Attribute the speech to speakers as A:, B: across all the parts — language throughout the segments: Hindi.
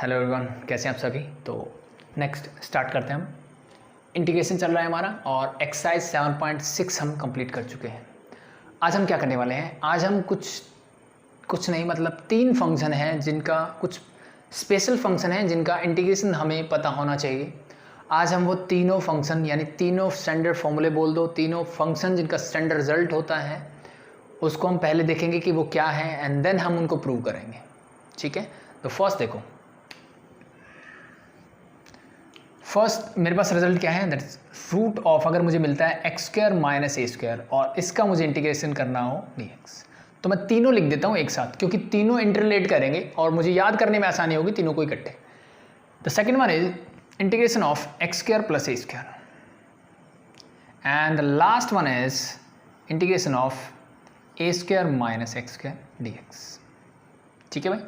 A: हेलो एवरीवन, कैसे हैं आप सभी। तो नेक्स्ट स्टार्ट करते हैं हम। इंटीग्रेशन चल रहा है हमारा और एक्सरसाइज 7.6 हम कंप्लीट कर चुके हैं। आज हम क्या करने वाले हैं, आज हम कुछ नहीं मतलब 3 फंक्शन हैं जिनका कुछ स्पेशल फंक्शन हैं जिनका इंटीग्रेशन हमें पता होना चाहिए। आज हम वो तीनों फंक्शन यानी तीनों स्टैंडर्ड फॉर्मूले बोल दो, तीनों फंक्शन जिनका स्टैंडर्ड रिजल्ट होता है उसको हम पहले देखेंगे कि वो क्या है एंड देन हम उनको प्रूव करेंगे। ठीक है, तो फर्स्ट देखो, फर्स्ट मेरे पास रिजल्ट क्या है, दैट इज रूट ऑफ, अगर मुझे मिलता है एक्स स्क्वायर माइनस ए स्क्वायर और इसका मुझे इंटीग्रेशन करना हो dx, तो मैं तीनों लिख देता हूँ एक साथ क्योंकि तीनों इंटरलेट करेंगे और मुझे याद करने में आसानी होगी तीनों को इकट्ठे। The second one is integration of x square plus A square and the last one is integration of A square minus x square dx। ठीक है भाई,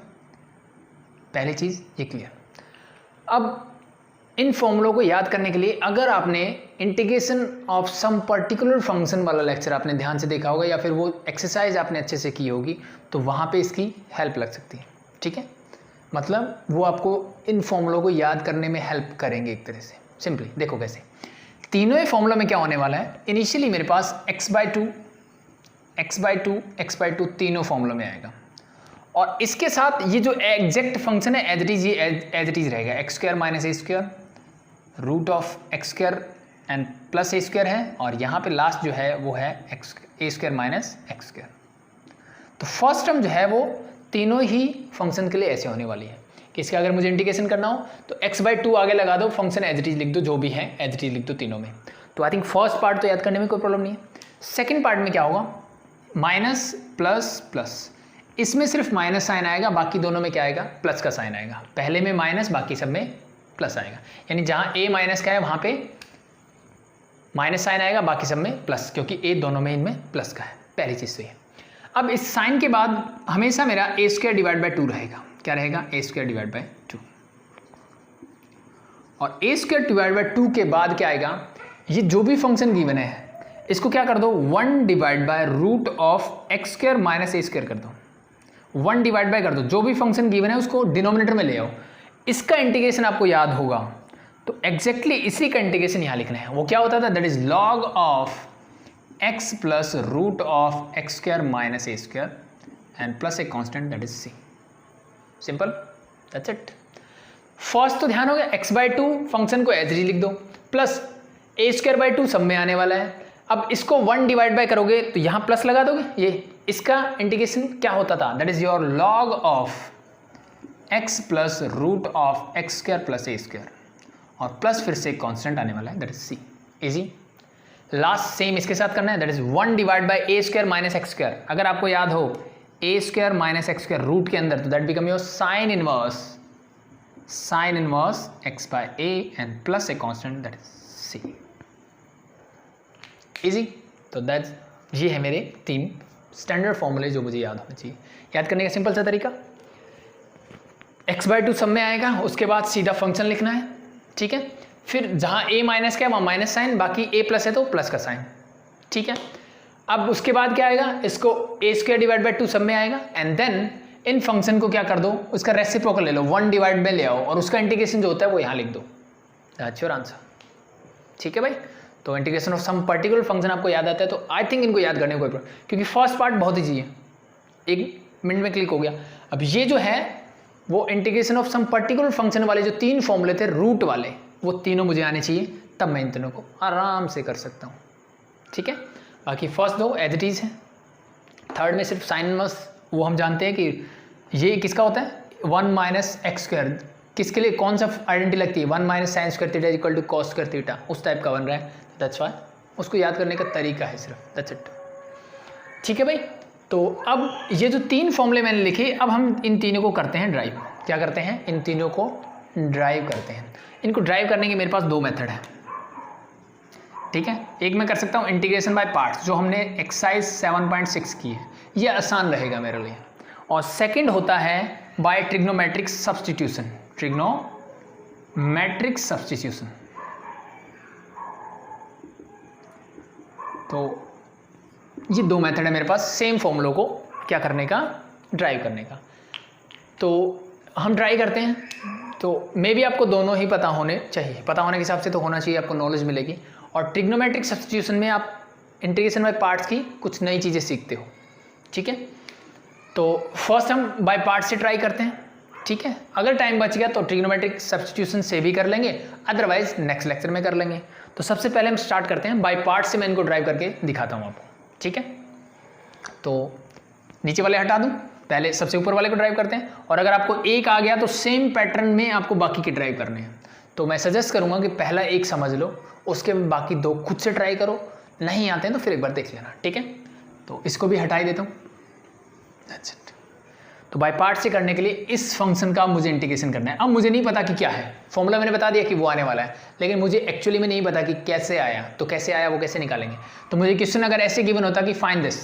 A: पहली चीज़ ये क्लियर। अब इन फॉर्मूलों को याद करने के लिए अगर आपने integration of some particular function वाला लेक्चर आपने ध्यान से देखा होगा या फिर वो एक्सरसाइज आपने अच्छे से की होगी तो वहाँ पे इसकी हेल्प लग सकती है। ठीक है, मतलब वो आपको इन फॉर्मूलों को याद करने में हेल्प करेंगे एक तरह से। सिंपली देखो कैसे, तीनों ही फॉर्मूला में क्या होने वाला है, इनिशियली मेरे पास x बाई टू तीनों फॉर्मूलों में आएगा और इसके साथ ये जो एग्जैक्ट फंक्शन है एज इट इज, ये एज इट इज रहेगा, x square minus A square root of x square and plus A square है और यहाँ पे लास्ट जो है वो है एक्स ए स्क्वायर माइनस एक्स स्क्वायर। तो फर्स्ट टर्म जो है वो तीनों ही फंक्शन के लिए ऐसे होने वाली है कि इसका अगर मुझे इंटीग्रेशन करना हो तो एक्स बाई टू आगे लगा दो, फंक्शन एज इट इज लिख दो, जो भी है एज इट इज लिख दो तीनों में। तो आई थिंक फर्स्ट पार्ट तो याद करने में कोई प्रॉब्लम नहीं है। सेकेंड पार्ट में क्या होगा, माइनस प्लस प्लस, इसमें सिर्फ माइनस साइन आएगा, बाकी दोनों में क्या आएगा, प्लस का साइन आएगा। पहले में माइनस, बाकी सब में प्लस आएगा, यानी जहाँ a माइनस का है वहाँ पे माइनस साइन आएगा, बाकी सब में प्लस, क्योंकि a दोनों में इनमें प्लस का है। पहली चीज़ तो ये। अब इस साइन के बाद हमेशा मेरा a square divide by two रहेगा। क्या रहेगा, a square divide by two. और a square divide by two के बाद क्या आएगा, ये जो भी फंक्शन गिवन है इसको क्या कर दो, 1 divide by root of x square minus A square कर दो। 1 डिवाइड बाय कर दो, जो भी फंक्शन गिवन है उसको डिनोमिनेटर में ले आओ। इसका इंटीग्रेशन आपको याद होगा तो एग्जैक्टली इसी का इंटीग्रेशन यहाँ लिखना है। वो क्या होता था, that is log of x plus root of x square minus A square and plus a constant that is c. Simple, that's it. First तो ध्यान हो गया, एक्स बाई टू फंक्शन को एज इट इज लिख दो, plus A square by two सब में आने वाला है। अब इसको 1 डिवाइड बाय करोगे तो यहाँ प्लस लगा दोगे, ये इसका इंटीग्रेशन क्या होता था, that is your log of x plus root of x square plus A square और प्लस फिर से कांस्टेंट आने वाला है that is C. Easy. Last same इसके साथ करना है, that is 1 divide by A square minus x square. अगर आपको याद हो A square minus x square root के अंदर, तो that become your sine inverse x by A and plus a constant that is C. Easy. तो दैट ये है मेरे 3 स्टैंडर्ड फॉर्मूले जो मुझे याद होने चाहिए। याद करने का सिंपल सा तरीका, एक्स बाई टू सब में आएगा, उसके बाद सीधा फंक्शन लिखना है। ठीक है, फिर जहाँ a माइनस का है वहाँ माइनस साइन, बाकी a प्लस है तो प्लस का साइन। ठीक है, अब उसके बाद क्या आएगा, इसको a square divide by two सब में आएगा एंड देन इन फंक्शन को क्या कर दो, उसका रेसिप्रोकल ले लो, 1 डिवाइड में ले आओ और उसका इंटीग्रेशन जो होता है वो यहाँ लिख दो। That's your answer. ठीक है भाई, तो integration of some particular function आपको याद आता है तो आई थिंक इनको याद करने को कोई प्रॉब्लम, क्योंकि फर्स्ट पार्ट बहुत ईजी है, 1 मिनट में क्लिक हो गया। अब ये जो है वो integration of some particular function वाले जो 3 फॉर्मूले थे रूट वाले, वो तीनों मुझे आने चाहिए, तब मैं इन तीनों को आराम से कर सकता हूँ। ठीक है, बाकी फर्स्ट 2 एज इट इज है, थर्ड में सिर्फ साइन इनवर्स, वो हम जानते हैं कि ये किसका होता है, 1 माइनस एक्स स्क्वायर, किसके लिए कौन सा आइडेंटिटी लगती है, 1 minus sine square theta equal to cos square theta, उस टाइप का बन रहा है। दैट्स वाई उसको याद करने का तरीका है सिर्फ, दैट्स इट। ठीक है भाई, तो अब ये जो 3 फॉर्मूले मैंने लिखे, अब हम इन तीनों को करते हैं ड्राइव। क्या करते हैं, इन तीनों को ड्राइव करते हैं। इनको ड्राइव करने के मेरे पास 2 मेथड है। ठीक है, एक मैं कर सकता हूँ इंटीग्रेशन बाय पार्ट्स, जो हमने एक्सरसाइज 7.6 की है, ये आसान रहेगा मेरे लिए। और सेकंड होता है by trigonometric substitution, trigonometric substitution. तो ये 2 मेथड है मेरे पास सेम फॉर्मूलों को क्या करने का, ड्राइव करने का। तो हम ट्राई करते हैं तो मे भी आपको दोनों ही पता होने चाहिए, पता होने के हिसाब से तो होना चाहिए, आपको नॉलेज मिलेगी। और ट्रिग्नोमेट्रिक सब्स्टिट्यूशन में आप इंटीग्रेशन बाय पार्ट्स की कुछ नई चीज़ें सीखते हो, ठीक है। तो फर्स्ट हम बाय पार्ट्स से ट्राई करते हैं, ठीक है। अगर टाइम बच गया तो ट्रिग्नोमेट्रिक सब्स्टिट्यूशन से भी कर लेंगे, अदरवाइज नेक्स्ट लेक्चर में कर लेंगे। तो सबसे पहले हम स्टार्ट करते हैं बाय पार्ट्स से, मैं इनको ड्राइव करके दिखाता हूँ आपको, ठीक है। तो नीचे वाले हटा दूँ, पहले सबसे ऊपर वाले को ड्राइव करते हैं, और अगर आपको एक आ गया तो सेम पैटर्न में आपको बाकी के ड्राइव करने हैं। तो मैं सजेस्ट करूँगा कि पहला एक समझ लो, उसके बाकी दो खुद से ट्राई करो, नहीं आते हैं तो फिर एक बार देख लेना, ठीक है। तो इसको भी हटा ही देता हूँ, दैट्स इट। तो बाय पार्ट से करने के लिए इस फंक्शन का मुझे इंटीग्रेशन करना है। अब मुझे नहीं पता कि क्या है, फॉर्मूला मैंने बता दिया कि वो आने वाला है, लेकिन मुझे एक्चुअली में नहीं पता कि कैसे आया, तो कैसे आया वो कैसे निकालेंगे। तो मुझे क्वेश्चन अगर ऐसे गिवन होता कि फाइंड दिस,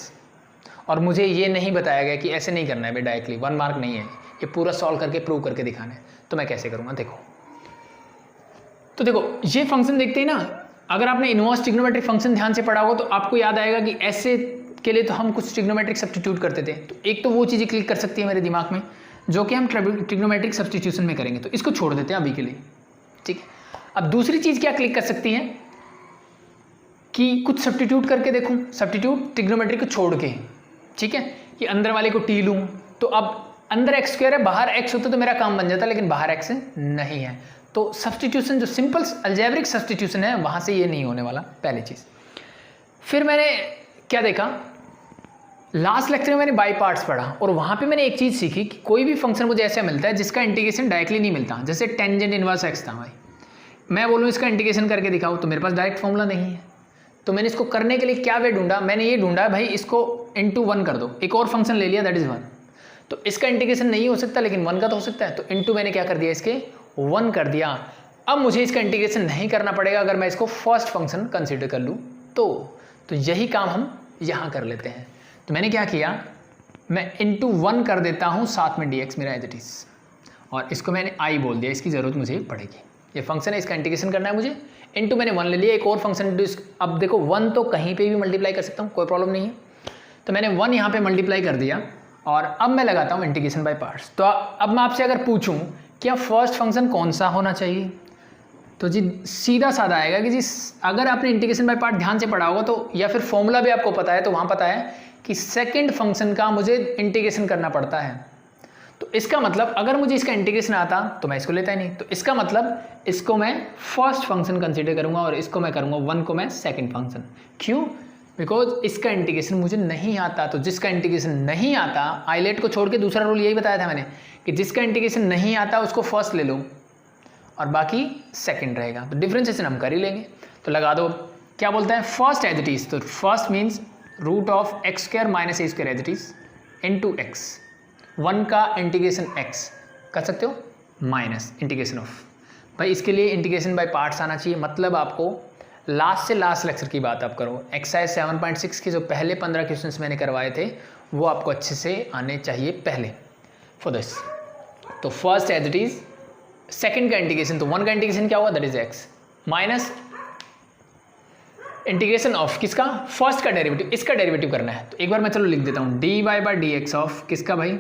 A: और मुझे ये नहीं बताया गया कि ऐसे नहीं करना है भाई डायरेक्टली, 1 मार्क नहीं है, ये पूरा सॉल्व करके प्रूव करके दिखाना है, तो मैं कैसे करूँगा। देखो, तो देखो ये फंक्शन देखते ही ना, अगर आपने इनवर्स ट्रिग्नोमेट्रिक फंक्शन ध्यान से पढ़ा हो तो आपको याद आएगा कि ऐसे के लिए तो हम कुछ ट्रिग्नोमेट्रिक सब्स्टिट्यूट करते थे। तो एक तो वो चीज़ें क्लिक कर सकती है मेरे दिमाग में जो कि हम ट्रिग्नोमेट्रिक सब्स्टिट्यूशन में करेंगे, तो इसको छोड़ देते हैं अभी के लिए, ठीक है। अब दूसरी चीज़ क्या क्लिक कर सकती है कि कुछ सब्स्टिट्यूट करके देखूं, सब्स्टिट्यूट ट्रिग्नोमेट्रिक को छोड़ के, ठीक है, कि अंदर वाले को टी लूँ, तो अब अंदर एक्स स्क्वायर है, बाहर एक्स होता तो मेरा काम बन जाता, लेकिन बाहर एक्स नहीं है। तो सब्स्टिट्यूशन जो सिंपल अलजेब्रिक सब्स्टिट्यूशन है वहाँ से ये नहीं होने वाला, पहली चीज़। फिर मैंने क्या देखा, लास्ट लेक्चर में मैंने बाय पार्ट्स पढ़ा, और वहाँ पे मैंने एक चीज़ सीखी कि कोई भी फंक्शन मुझे ऐसा मिलता है जिसका इंटीग्रेशन डायरेक्टली नहीं मिलता, जैसे टेंजेंट इनवर्स एक्स था भाई, मैं बोलूँ इसका इंटीग्रेशन करके दिखाऊँ तो मेरे पास डायरेक्ट फॉर्मूला नहीं है। तो मैंने इसको करने के लिए क्या वे ढूंढा, मैंने ये ढूंढा भाई इसको इंटू 1 कर दो, एक और फंक्शन ले लिया दैट इज़ 1। तो इसका इंटीग्रेशन नहीं हो सकता लेकिन 1 का तो हो सकता है, तो इंटू मैंने क्या कर दिया, इसके 1 कर दिया। अब मुझे इसका इंटीग्रेशन नहीं करना पड़ेगा अगर मैं इसको फर्स्ट फंक्शन कंसीडर कर लूँ तो यही काम हम यहाँ कर लेते हैं। तो मैंने क्या किया, मैं इंटू 1 कर देता हूँ, साथ में dx मेरा एज इट इज़, और इसको मैंने i बोल दिया, इसकी ज़रूरत मुझे पड़ेगी। ये फंक्शन है, इसका इंटीग्रेशन करना है मुझे, इंटू मैंने 1 ले लिया, एक और फंक्शन। अब देखो 1 तो कहीं पे भी मल्टीप्लाई कर सकता हूँ, कोई प्रॉब्लम नहीं है। तो मैंने 1 यहाँ पे मल्टीप्लाई कर दिया, और अब मैं लगाता हूँ इंटीग्रेशन बाय पार्ट्स। तो अब मैं आपसे अगर पूछूँ क्या फर्स्ट फंक्शन कौन सा होना चाहिए, तो जी सीधा साधा आएगा कि जी अगर आपने इंटीग्रेशन बाय पार्ट ध्यान से पढ़ा होगा तो, या फिर फॉर्मूला भी आपको पता है तो वहाँ पता है कि सेकंड फंक्शन का मुझे इंटीग्रेशन करना पड़ता है। तो इसका मतलब अगर मुझे इसका इंटीग्रेशन आता तो मैं इसको लेता ही नहीं, तो इसका मतलब इसको मैं फर्स्ट फंक्शन कंसीडर करूँगा और इसको मैं करूँगा 1 को मैं सेकेंड फंक्शन। क्यों? बिकॉज इसका इंटीग्रेशन मुझे नहीं आता। तो जिसका इंटीग्रेशन नहीं आता, आइलेट को छोड़ के दूसरा रूल यही बताया था मैंने कि जिसका इंटीग्रेशन नहीं आता उसको फर्स्ट ले लो और बाकी सेकंड रहेगा। तो डिफरेंशिएशन हम कर ही लेंगे। तो लगा दो, क्या बोलता है फर्स्ट एज इट इज, तो first means root of x square minus A square as it is into x. 1 का इंटीग्रेशन x कर सकते हो माइनस इंटीग्रेशन ऑफ, भाई इसके लिए इंटीग्रेशन बाय पार्ट्स आना चाहिए। मतलब आपको लास्ट से लास्ट लेक्चर की बात आप करो, एक्सरसाइज 7.6 के जो पहले 15 क्वेश्चंस मैंने करवाए थे वो आपको अच्छे से आने चाहिए पहले फॉर दिस। तो first as it is, second का इंटीग्रेशन, तो 1 का इंटीग्रेशन क्या होगा that is x minus integration of किसका, फर्स्ट का डेरिवेटिव, इसका डेरिवेटिव करना है। तो एक बार मैं चलो लिख देता हूँ dy by d x of किसका भाई,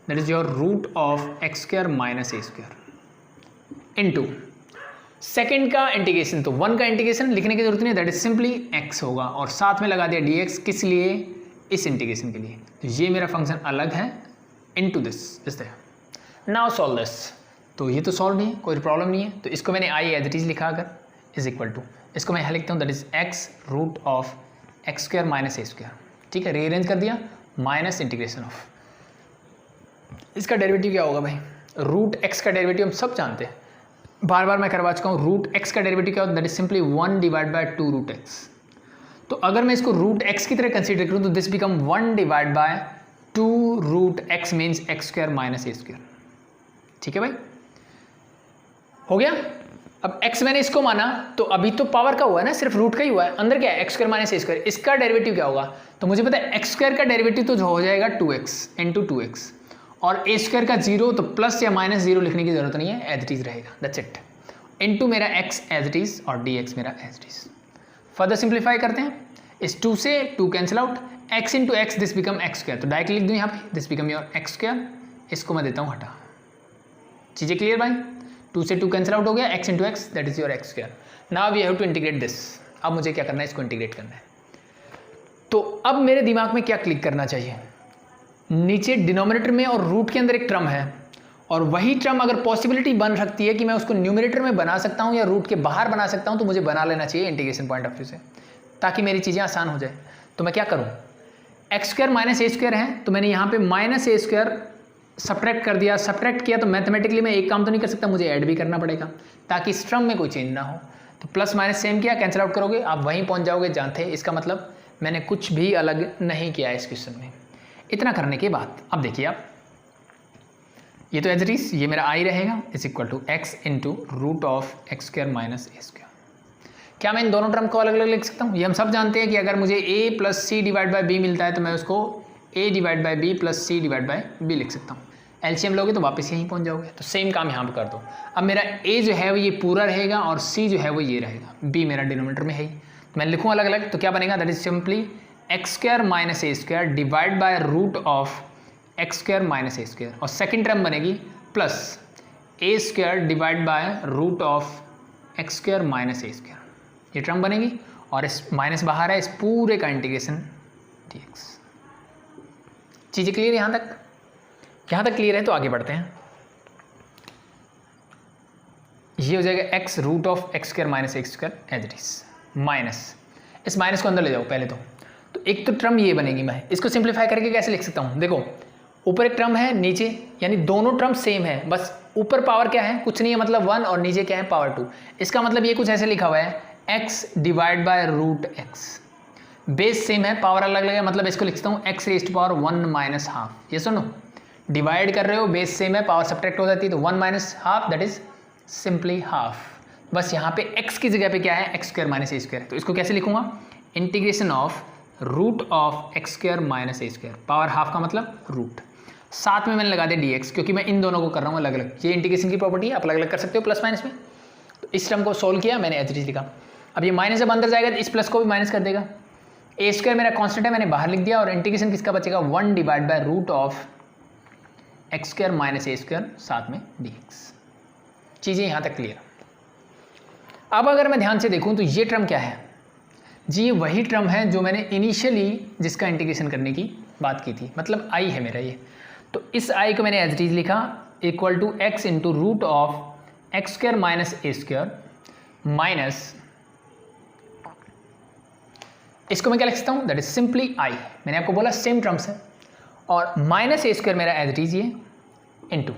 A: that is your root of x square minus A square into second का इंटीग्रेशन। तो 1 का इंटीग्रेशन लिखने की जरूरत नहीं, दैट इज सिंपली x होगा और साथ में लगा दिया dx, किस लिए, इस इंटीग्रेशन के लिए। तो ये मेरा फंक्शन अलग है into this is there. Now solve this. तो ये तो सॉल्व नहीं है, कोई प्रॉब्लम नहीं है। तो इसको मैंने आई एज इट इज लिखा अगर इज इक्वल टू, इसको मैं यहाँ लिखता हूँ that is x root of x square minus A square, ठीक है, रीअरेंज कर दिया, माइनस इंटीग्रेशन ऑफ इसका डेरिवेटिव क्या होगा भाई, रूट x का डेरिवेटिव हम सब जानते हैं, बार बार मैं करवा चुका हूँ। रूट x का डेरिवेटिव क्या होता है, that is simply 1 divide by 2 root x। तो अगर मैं इसको रूट x की तरह कंसीडर करूँ तो this become 1 divide by 2 root x means x square minus A square. ठीक है भाई, हो गया। अब x मैंने इसको माना तो अभी तो पावर का हुआ है ना, सिर्फ रूट का ही हुआ है, अंदर क्या है एक्स स्क्वायर माइनस ए स्क्वायर। इसका डेरिवेटिव क्या होगा, तो मुझे पता है एक्स स्क्वायर का डेरिवेटिव तो जो हो जाएगा 2x इंटू 2x, और ए स्क्वायर का 0, तो प्लस या माइनस 0 लिखने की जरूरत नहीं है, एज इट इज रहेगा, दैट्स इट। इनटू मेरा x एज इट इज और dx मेरा as it is. Further simplify करते हैं, इस 2 से 2 cancel out, x into x this become x square, तो डायरेक्टली लिख दूँ यहाँ पे this become your x square, इसको मैं देता हूँ हटा। चीज़ें क्लियर भाई, 2 से 2 कैंसिल आउट हो गया, x into x that is your x square. Now we have to integrate this. अब मुझे क्या करना है, इसको इंटीग्रेट करना है। तो अब मेरे दिमाग में क्या क्लिक करना चाहिए, नीचे डिनोमिनेटर में और रूट के अंदर एक टर्म है, और वही टर्म अगर पॉसिबिलिटी बन सकती है कि मैं उसको न्यूमरेटर में बना सकता हूँ या रूट के बाहर बना सकता हूँ, तो मुझे बना लेना चाहिए इंटीग्रेशन पॉइंट ऑफ व्यू से, ताकि मेरी चीज़ें आसान हो जाए। तो मैं क्या करूँ, एक्स स्क्वायर माइनस ए स्क्वायर है, तो मैंने यहाँ पे माइनस ए स्क्वायर सब्ट्रैक्ट कर दिया। सब्ट्रैक्ट किया तो मैथमेटिकली मैं एक काम तो नहीं कर सकता, मुझे ऐड भी करना पड़ेगा ताकि इस टर्म में कोई चेंज ना हो। तो प्लस माइनस सेम किया, कैंसिल आउट करोगे आप वहीं पहुँच जाओगे जहाँ थे। इसका मतलब मैंने कुछ भी अलग नहीं किया है इस क्वेश्चन में। इतना करने के बाद अब देखिए आप, ये तो एज इट इज ये मेरा आई रहेगा is equal to x into root of x square minus A square. क्या मैं इन दोनों टर्म को अलग अलग लिख सकता हूँ? ये हम सब जानते हैं कि अगर मुझे a plus c divide by b मिलता है तो मैं उसको a divide by b plus c divide by b लिख सकता हूँ। एलसीएम लोगे तो वापस यहीं पहुँच जाओगे। तो सेम काम यहाँ पर कर दो। अब मेरा a जो है वो ये पूरा रहेगा और c जो है वो ये रहेगा, b मेरा डिनोमिनेटर में है ही। तो मैं लिखूँ अलग अलग तो क्या बनेगा, that is simply x square minus A square divide by root of x square minus A square, और सेकेंड टर्म बनेगी plus A square divide by root of x square minus A square. ये टर्म बनेगी और इस माइनस बाहर है, इस पूरे का इंटीग्रेशन dx। चीज़ें क्लियर यहाँ तक? यहाँ तक क्लियर है तो आगे बढ़ते हैं। ये हो जाएगा x root of x square minus x square as it is minus, इस माइनस को अंदर ले जाओ पहले तो एक तो टर्म ये बनेगी। मैं इसको सिंप्लीफाई करके कैसे लिख सकता हूँ, देखो ऊपर एक टर्म है नीचे, यानी दोनों टर्म सेम है, बस ऊपर पावर क्या है कुछ नहीं है मतलब 1, और नीचे क्या है पावर 2। इसका मतलब ये कुछ ऐसे लिखा हुआ है x divide by root x, base same है पावर अलग अलग है, मतलब इसको लिख सकता हूँ x raised power 1 minus half. ये सुनो, डिवाइड कर रहे हो बेस सेम है पावर सब्ट्रैक्ट हो जाती है, तो 1 minus half that is simply half. बस यहाँ पे x की जगह पे क्या है एक्स स्क्वायर माइनस ए स्क्वायर। तो इसको कैसे लिखूंगा, integration of root of x square minus A square, power half का मतलब रूट, साथ में मैंने लगा दिया dx, क्योंकि मैं इन दोनों को कर रहा हूँ अलग अलग। ये इंटीग्रेशन की प्रॉपर्टी है, आप अलग अलग कर सकते हो प्लस माइनस में। तो इस टर्म को सोल्व किया मैंने एच लिखा। अब ये माइनस जब अंदर जाएगा तो इस प्लस को भी माइनस कर देगा। ए स्क्वायर मेरा कांस्टेंट है, मैंने बाहर लिख दिया, और इंटीग्रेशन किसका बचेगा 1 divide by root of x square minus A square साथ में dx। चीज़ें यहाँ तक क्लियर। अब अगर मैं ध्यान से देखूँ तो ये टर्म क्या है जी, ये वही टर्म है जो मैंने इनिशियली जिसका इंटीग्रेशन करने की बात की थी, मतलब आई है मेरा ये। तो इस आई को मैंने एज इट इज लिखा equal to x into root of x square minus A square minus, इसको मैं क्या लिख सकता हूँ, दैट इज सिंपली आई। मैंने आपको बोला सेम टर्म्स है, और माइनस ए स्क्वायर मेरा एज इट इज ये into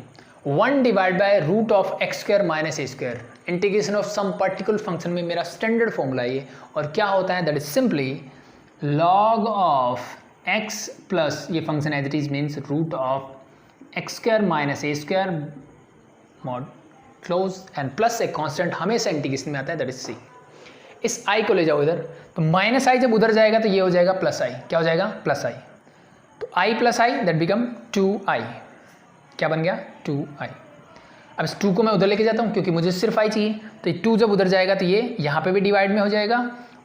A: 1 divide by root of x square minus A square, integration of some particular function में मेरा स्टैंडर्ड फॉर्मूला ये। और क्या होता है, that is simply log of x plus ये function as it is means root of x square minus A square mod close and plus एक कांस्टेंट हमेशा इंटीग्रेशन में आता है दैट इज सी। इस आई को ले जाओ इधर, तो माइनस आई जब उधर जाएगा तो ये हो जाएगा प्लस आई। क्या हो जाएगा, प्लस आई। तो I plus I that become 2i। क्या बन गया, 2i। अब इस 2 को मैं उधर लेके जाता हूँ क्योंकि मुझे सिर्फ आई चाहिए, तो ये 2 जब उधर जाएगा तो ये यहाँ पे भी डिवाइड में हो जाएगा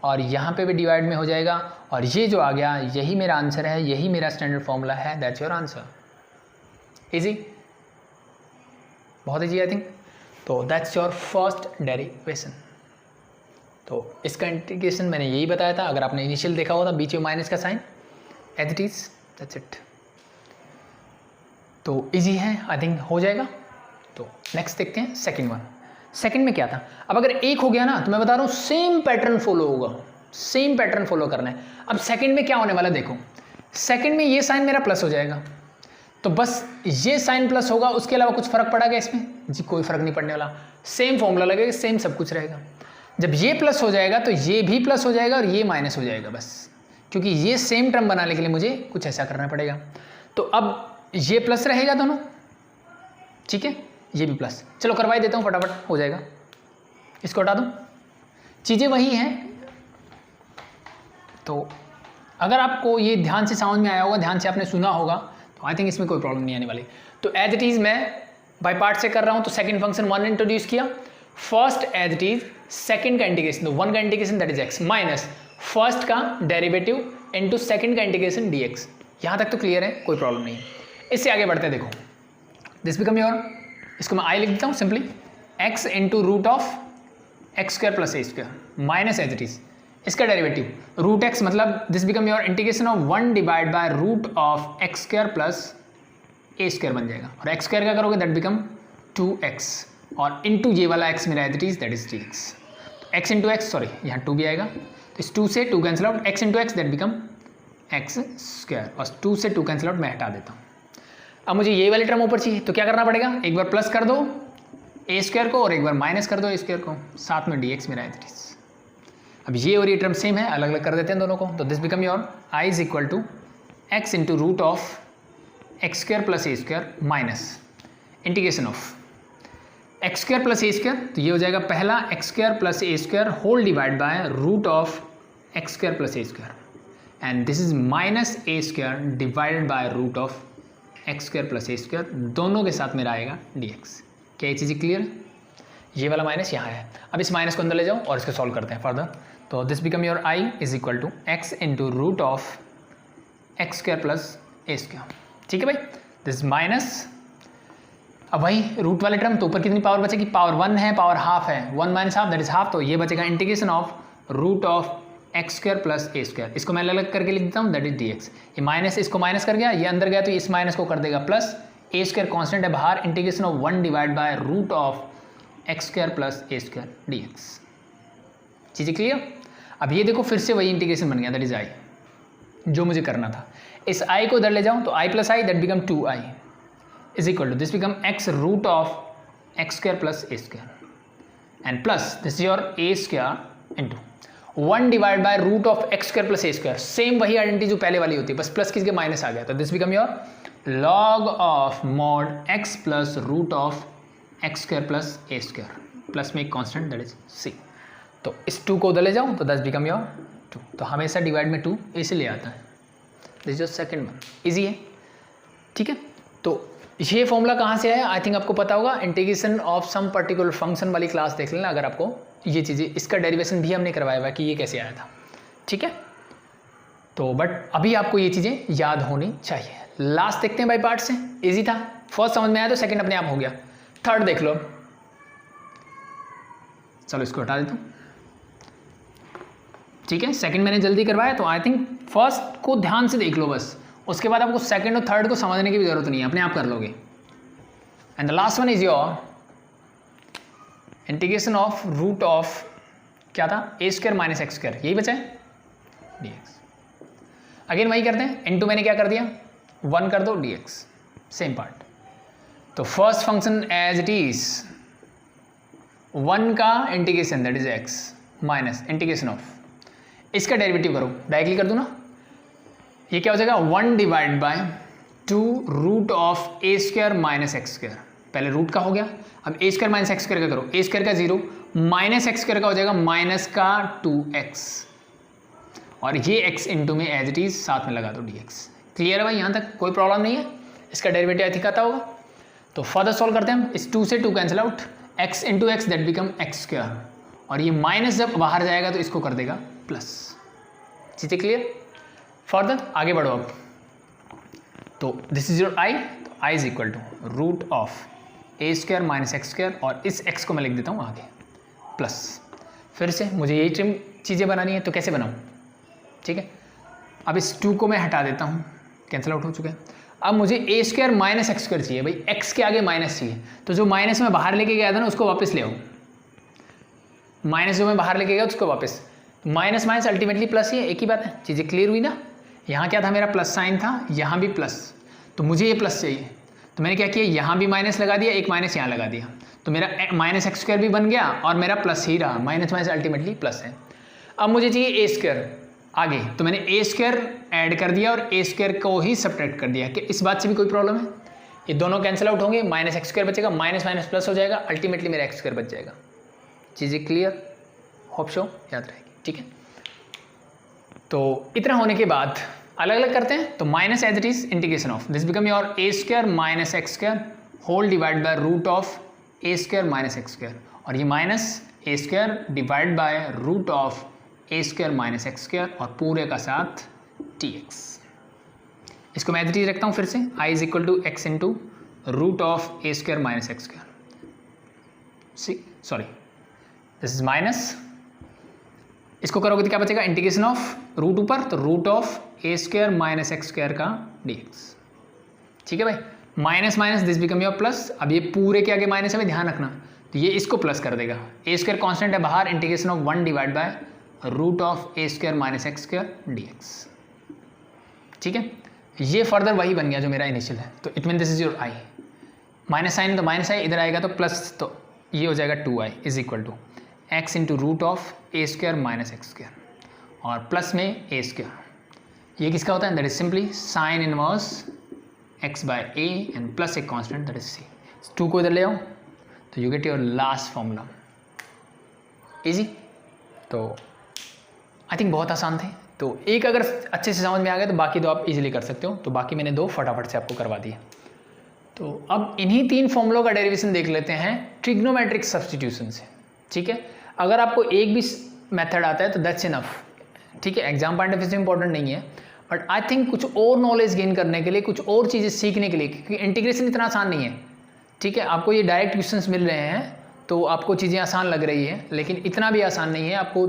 A: और यहाँ पे भी डिवाइड में हो जाएगा, और ये जो आ गया यही मेरा आंसर है, यही मेरा स्टैंडर्ड फॉर्मूला है, दैट्स योर आंसर। इजी, बहुत इजी आई थिंक। तो दैट्स योर फर्स्ट डेरिवेशन। तो इसका इंटीग्रेशन मैंने यही बताया था, अगर आपने इनिशियल देखा होता बीच में माइनस का sign as it is, that's it. तो इजी है आई थिंक, हो जाएगा। तो नेक्स्ट देखते हैं सेकंड वन। सेकंड में क्या था, अब अगर एक हो गया ना तो मैं बता रहा हूँ सेम पैटर्न फॉलो होगा, सेम पैटर्न फॉलो करना है। अब सेकंड में क्या होने वाला देखो, सेकंड में ये साइन मेरा प्लस हो जाएगा, तो बस ये साइन प्लस होगा, उसके अलावा कुछ फर्क पड़ा क्या इसमें जी, कोई फर्क नहीं पड़ने वाला, सेम फॉर्मूला लगेगा, सेम सब कुछ रहेगा। जब ये प्लस हो जाएगा तो ये भी प्लस हो जाएगा और ये माइनस हो जाएगा, बस क्योंकि ये सेम टर्म बनाने के लिए मुझे कुछ ऐसा करना पड़ेगा। तो अब ये प्लस रहेगा दोनों, ठीक है, ये भी प्लस। चलो करवा ही देता हूँ फटाफट, हो जाएगा। इसको हटा दूँ, चीज़ें वही हैं। तो अगर आपको ये ध्यान से समझ में आया होगा, ध्यान से आपने सुना होगा, तो आई थिंक इसमें कोई प्रॉब्लम नहीं आने वाली। तो एज इट इज़ मैं बाय पार्ट से कर रहा हूँ। तो सेकंड फंक्शन 1 इंट्रोड्यूस किया, first as it is second का इंटीग्रेशन, तो 1 का integration that is x minus first का डेरिवेटिव इनटू सेकंड का इंटीग्रेशन dx। यहाँ तक तो क्लियर है, कोई प्रॉब्लम नहीं है। इससे आगे बढ़ते हैं, देखो दिस बिकम योर, इसको मैं आई लिख देता हूँ simply, x into root of x square plus A square minus as it is इसका डेरिवेटिव रूट एक्स, मतलब this become your integration of 1 divide by root of x square plus A square बन जाएगा, और एक्स स्क्वायर क्या करोगे दैट बिकम 2x, और इंटू ये वाला x मेरा as it is that is dx। तो x इंटू एक्स, सॉरी यहाँ 2 भी आएगा, तो इस 2 से 2 cancel out, x into x that become x square, और 2 से 2 कैंसिल आउट मैं हटा देता हूँ। अब मुझे ये वाली टर्म ऊपर चाहिए, तो क्या करना पड़ेगा, एक बार प्लस कर दो ए स्क्वायर को और एक बार माइनस कर दो ए स्क्वायर को, साथ में dx मेरा एज इट इज। अब ये और ये टर्म सेम है, अलग अलग कर देते हैं दोनों को, तो this become your i is equal to x into root of x square plus A square minus integration of x square plus A square, तो ये हो जाएगा पहला x square plus A square whole divide by root of x square plus A square, and this is minus A square divided by root of x square plus A square, दोनों के साथ मेरा आएगा dx। क्या ये चीज़ें क्लियर? ये वाला माइनस यहाँ है, अब इस माइनस को अंदर ले जाओ और इसको सॉल्व करते हैं फर्दर। तो this become your i is equal to x into root of x square plus A square, ठीक है भाई, दिस माइनस, अब भाई रूट वाले टर्म, तो ऊपर कितनी पावर बचेगी, पावर 1 है, पावर हाफ है, 1 minus half that is half, तो ये बचेगा integration of root of x square plus A square, इसको मैं अलग अलग करके लिख देता हूँ दैट इज dx। ये माइनस इसको माइनस कर गया, ये अंदर गया तो इस माइनस को कर देगा प्लस, ए स्क्वायर कॉन्स्टेंट है बाहर, integration of 1 divide by root of x square plus A square dx। चीज़ें क्लियर? अब ये देखो फिर से वही इंटीग्रेशन बन गया दैट इज i, जो मुझे करना था। इस i को इधर ले जाऊँ तो i plus I that become 2i is equal to this become x root of x square plus A square and plus this is your A square into 1 divide by root of x square plus A square, same वही आइडेंटिटी जो पहले वाली होती है, बस प्लस किसके माइनस आ गया, तो this become your log of mod x plus root of x square plus A square, plus में एक कॉन्स्टेंट दैट इज c। तो इस 2 को उधर ले जाऊँ तो दिस बिकम योर 2, तो हमेशा डिवाइड में 2 इसलिए आता है, this is second one, easy है, ठीक है। तो ये फॉर्मूला कहाँ से है, आई थिंक आपको पता होगा, integration of some particular function वाली क्लास देख लेना अगर आपको ये चीज़ें, इसका डेरिवेशन भी हमने करवाया हुआ है कि ये कैसे आया था, ठीक है। तो बट अभी आपको ये चीज़ें याद होनी चाहिए। लास्ट देखते हैं बाई पार्ट से, इजी था, फर्स्ट समझ में आया तो सेकंड अपने आप हो गया, थर्ड देख लो। चलो इसको हटा देता हूँ, ठीक है। सेकंड मैंने जल्दी करवाया, तो आई थिंक फर्स्ट को ध्यान से देख लो बस, उसके बाद आपको सेकंड और थर्ड को समझने की भी जरूरत नहीं है, अपने आप कर लोगे। And the last one is your integration of root of क्या था, a square minus x square, यही बचा है dx। अगेन वही करते हैं, इनटू मैंने क्या कर दिया 1 कर दो dx, सेम पार्ट। तो first function as it is 1 का integration that is x minus integration of, इसका डेरिवेटिव करो, डायरेक्टली कर दो ना, ये क्या हो जाएगा 1 divide by 2 root of A square minus x square, पहले रूट का हो गया, अब a square minus x square का करो, ए स्क्वायर का 0 माइनस एक्स स्क्वायर का हो जाएगा माइनस का 2x, और ये x इंटू में एज इट इज साथ में लगा दो dx। क्लियर है भाई, यहाँ तक कोई प्रॉब्लम नहीं है, इसका डेरिवेटिव आई थिंक आता होगा। तो फर्दर सॉल्व करते हैं हम, इस 2 से 2 cancel out, x into x that become x square, और ये माइनस जब बाहर जाएगा तो इसको कर देगा प्लस। चीज़ें क्लियर? फर्दर आगे बढ़ो अब, तो दिस इज योर i, तो i is equal to root of A square minus x square, और इस x को मैं लिख देता हूँ आगे प्लस, फिर से मुझे यही चीज़ें बनानी है, तो कैसे बनाऊँ, ठीक है। अब इस 2 को मैं हटा देता हूँ, कैंसिल आउट हो चुका है। अब मुझे ए स्क्वायर माइनस एक्स स्क्वायर चाहिए भाई, x के आगे माइनस चाहिए, तो जो माइनस में बाहर लेके गया था ना उसको वापस ले आओ, माइनस जो मैं बाहर लेके गया उसको वापस, माइनस माइनस अल्टीमेटली प्लस ही है, एक ही बात है। चीज़ें क्लियर हुई ना? यहाँ क्या था, मेरा प्लस साइन था, यहाँ भी प्लस, तो मुझे ये प्लस चाहिए, तो मैंने क्या किया, यहाँ भी माइनस लगा दिया, एक माइनस यहाँ लगा दिया, तो मेरा माइनस एक्स स्क्वायर भी बन गया और मेरा प्लस ही रहा, माइनस माइनस अल्टीमेटली प्लस है। अब मुझे चाहिए ए स्क्वायर आगे, तो मैंने ए स्क्वायर ऐड कर दिया और ए स्क्वायर को ही सब्ट्रैक्ट कर दिया। कि इस बात से भी कोई प्रॉब्लम है? ये दोनों कैंसिल आउट होंगे, माइनस एक्स स्क्वायर बचेगा, माइनस माइनस प्लस हो जाएगा, अल्टीमेटली मेरा एक्स स्क्वायर बच जाएगा। चीज़ें क्लियर? होप सो याद रहेगी, ठीक है। तो इतना होने के बाद अलग अलग करते हैं, तो minus as it is integration of this become your A square minus x square whole divide by root of A square minus x square, और ये minus A square divide by root of A square minus x square, और पूरे का साथ dx। इसको मैं एज इट इज रखता हूँ फिर से, i is equal to x into root of A square minus x square, this is minus, इसको करोगे तो क्या बचेगा, इंटीग्रेशन ऑफ रूट ऊपर तो root of A square minus x square का dx। ठीक है भाई, minus minus this become your plus. अब ये पूरे के आगे माइनस है भाई, ध्यान रखना, तो ये इसको प्लस कर देगा। ए स्क्वायर कॉन्स्टेंट है बाहर, integration of 1 divide by root of A square minus x square dx। ठीक है, ये फर्दर वही बन गया जो मेरा इनिशियल है। तो it mean this is your I, minus sine तो माइनस आई, इधर आएगा तो प्लस, तो ये हो जाएगा 2i is equal to x into root of A square minus x square और प्लस में ए स्क्वायर। ये किसका होता है, that is simply sine inverse x by A and plus एक कॉन्स्टेंट दैट इज सी। 2 को इधर ले आओ तो you get your last formula. Easy, तो आई थिंक बहुत आसान थे। तो एक अगर अच्छे से समझ में आ गया तो बाकी दो आप इजीली कर सकते हो। तो बाकी मैंने 2 फटाफट से आपको करवा दिए। तो अब इन्हीं 3 फॉर्मूलों का डेरिवेशन देख लेते हैं ट्रिग्नोमेट्रिक सब्स्टिट्यूशन से। ठीक है, अगर आपको एक भी मेथड आता है तो दैट्स इनफ। ठीक है, एग्जाम पॉइंट ऑफ व्यू से इंपॉर्टेंट नहीं है, बट आई थिंक कुछ और नॉलेज गेन करने के लिए, कुछ और चीज़ें सीखने के लिए, क्योंकि इंटीग्रेशन इतना आसान नहीं है। ठीक है, आपको ये डायरेक्ट क्वेश्चंस मिल रहे हैं तो आपको चीज़ें आसान लग रही है, लेकिन इतना भी आसान नहीं है, आपको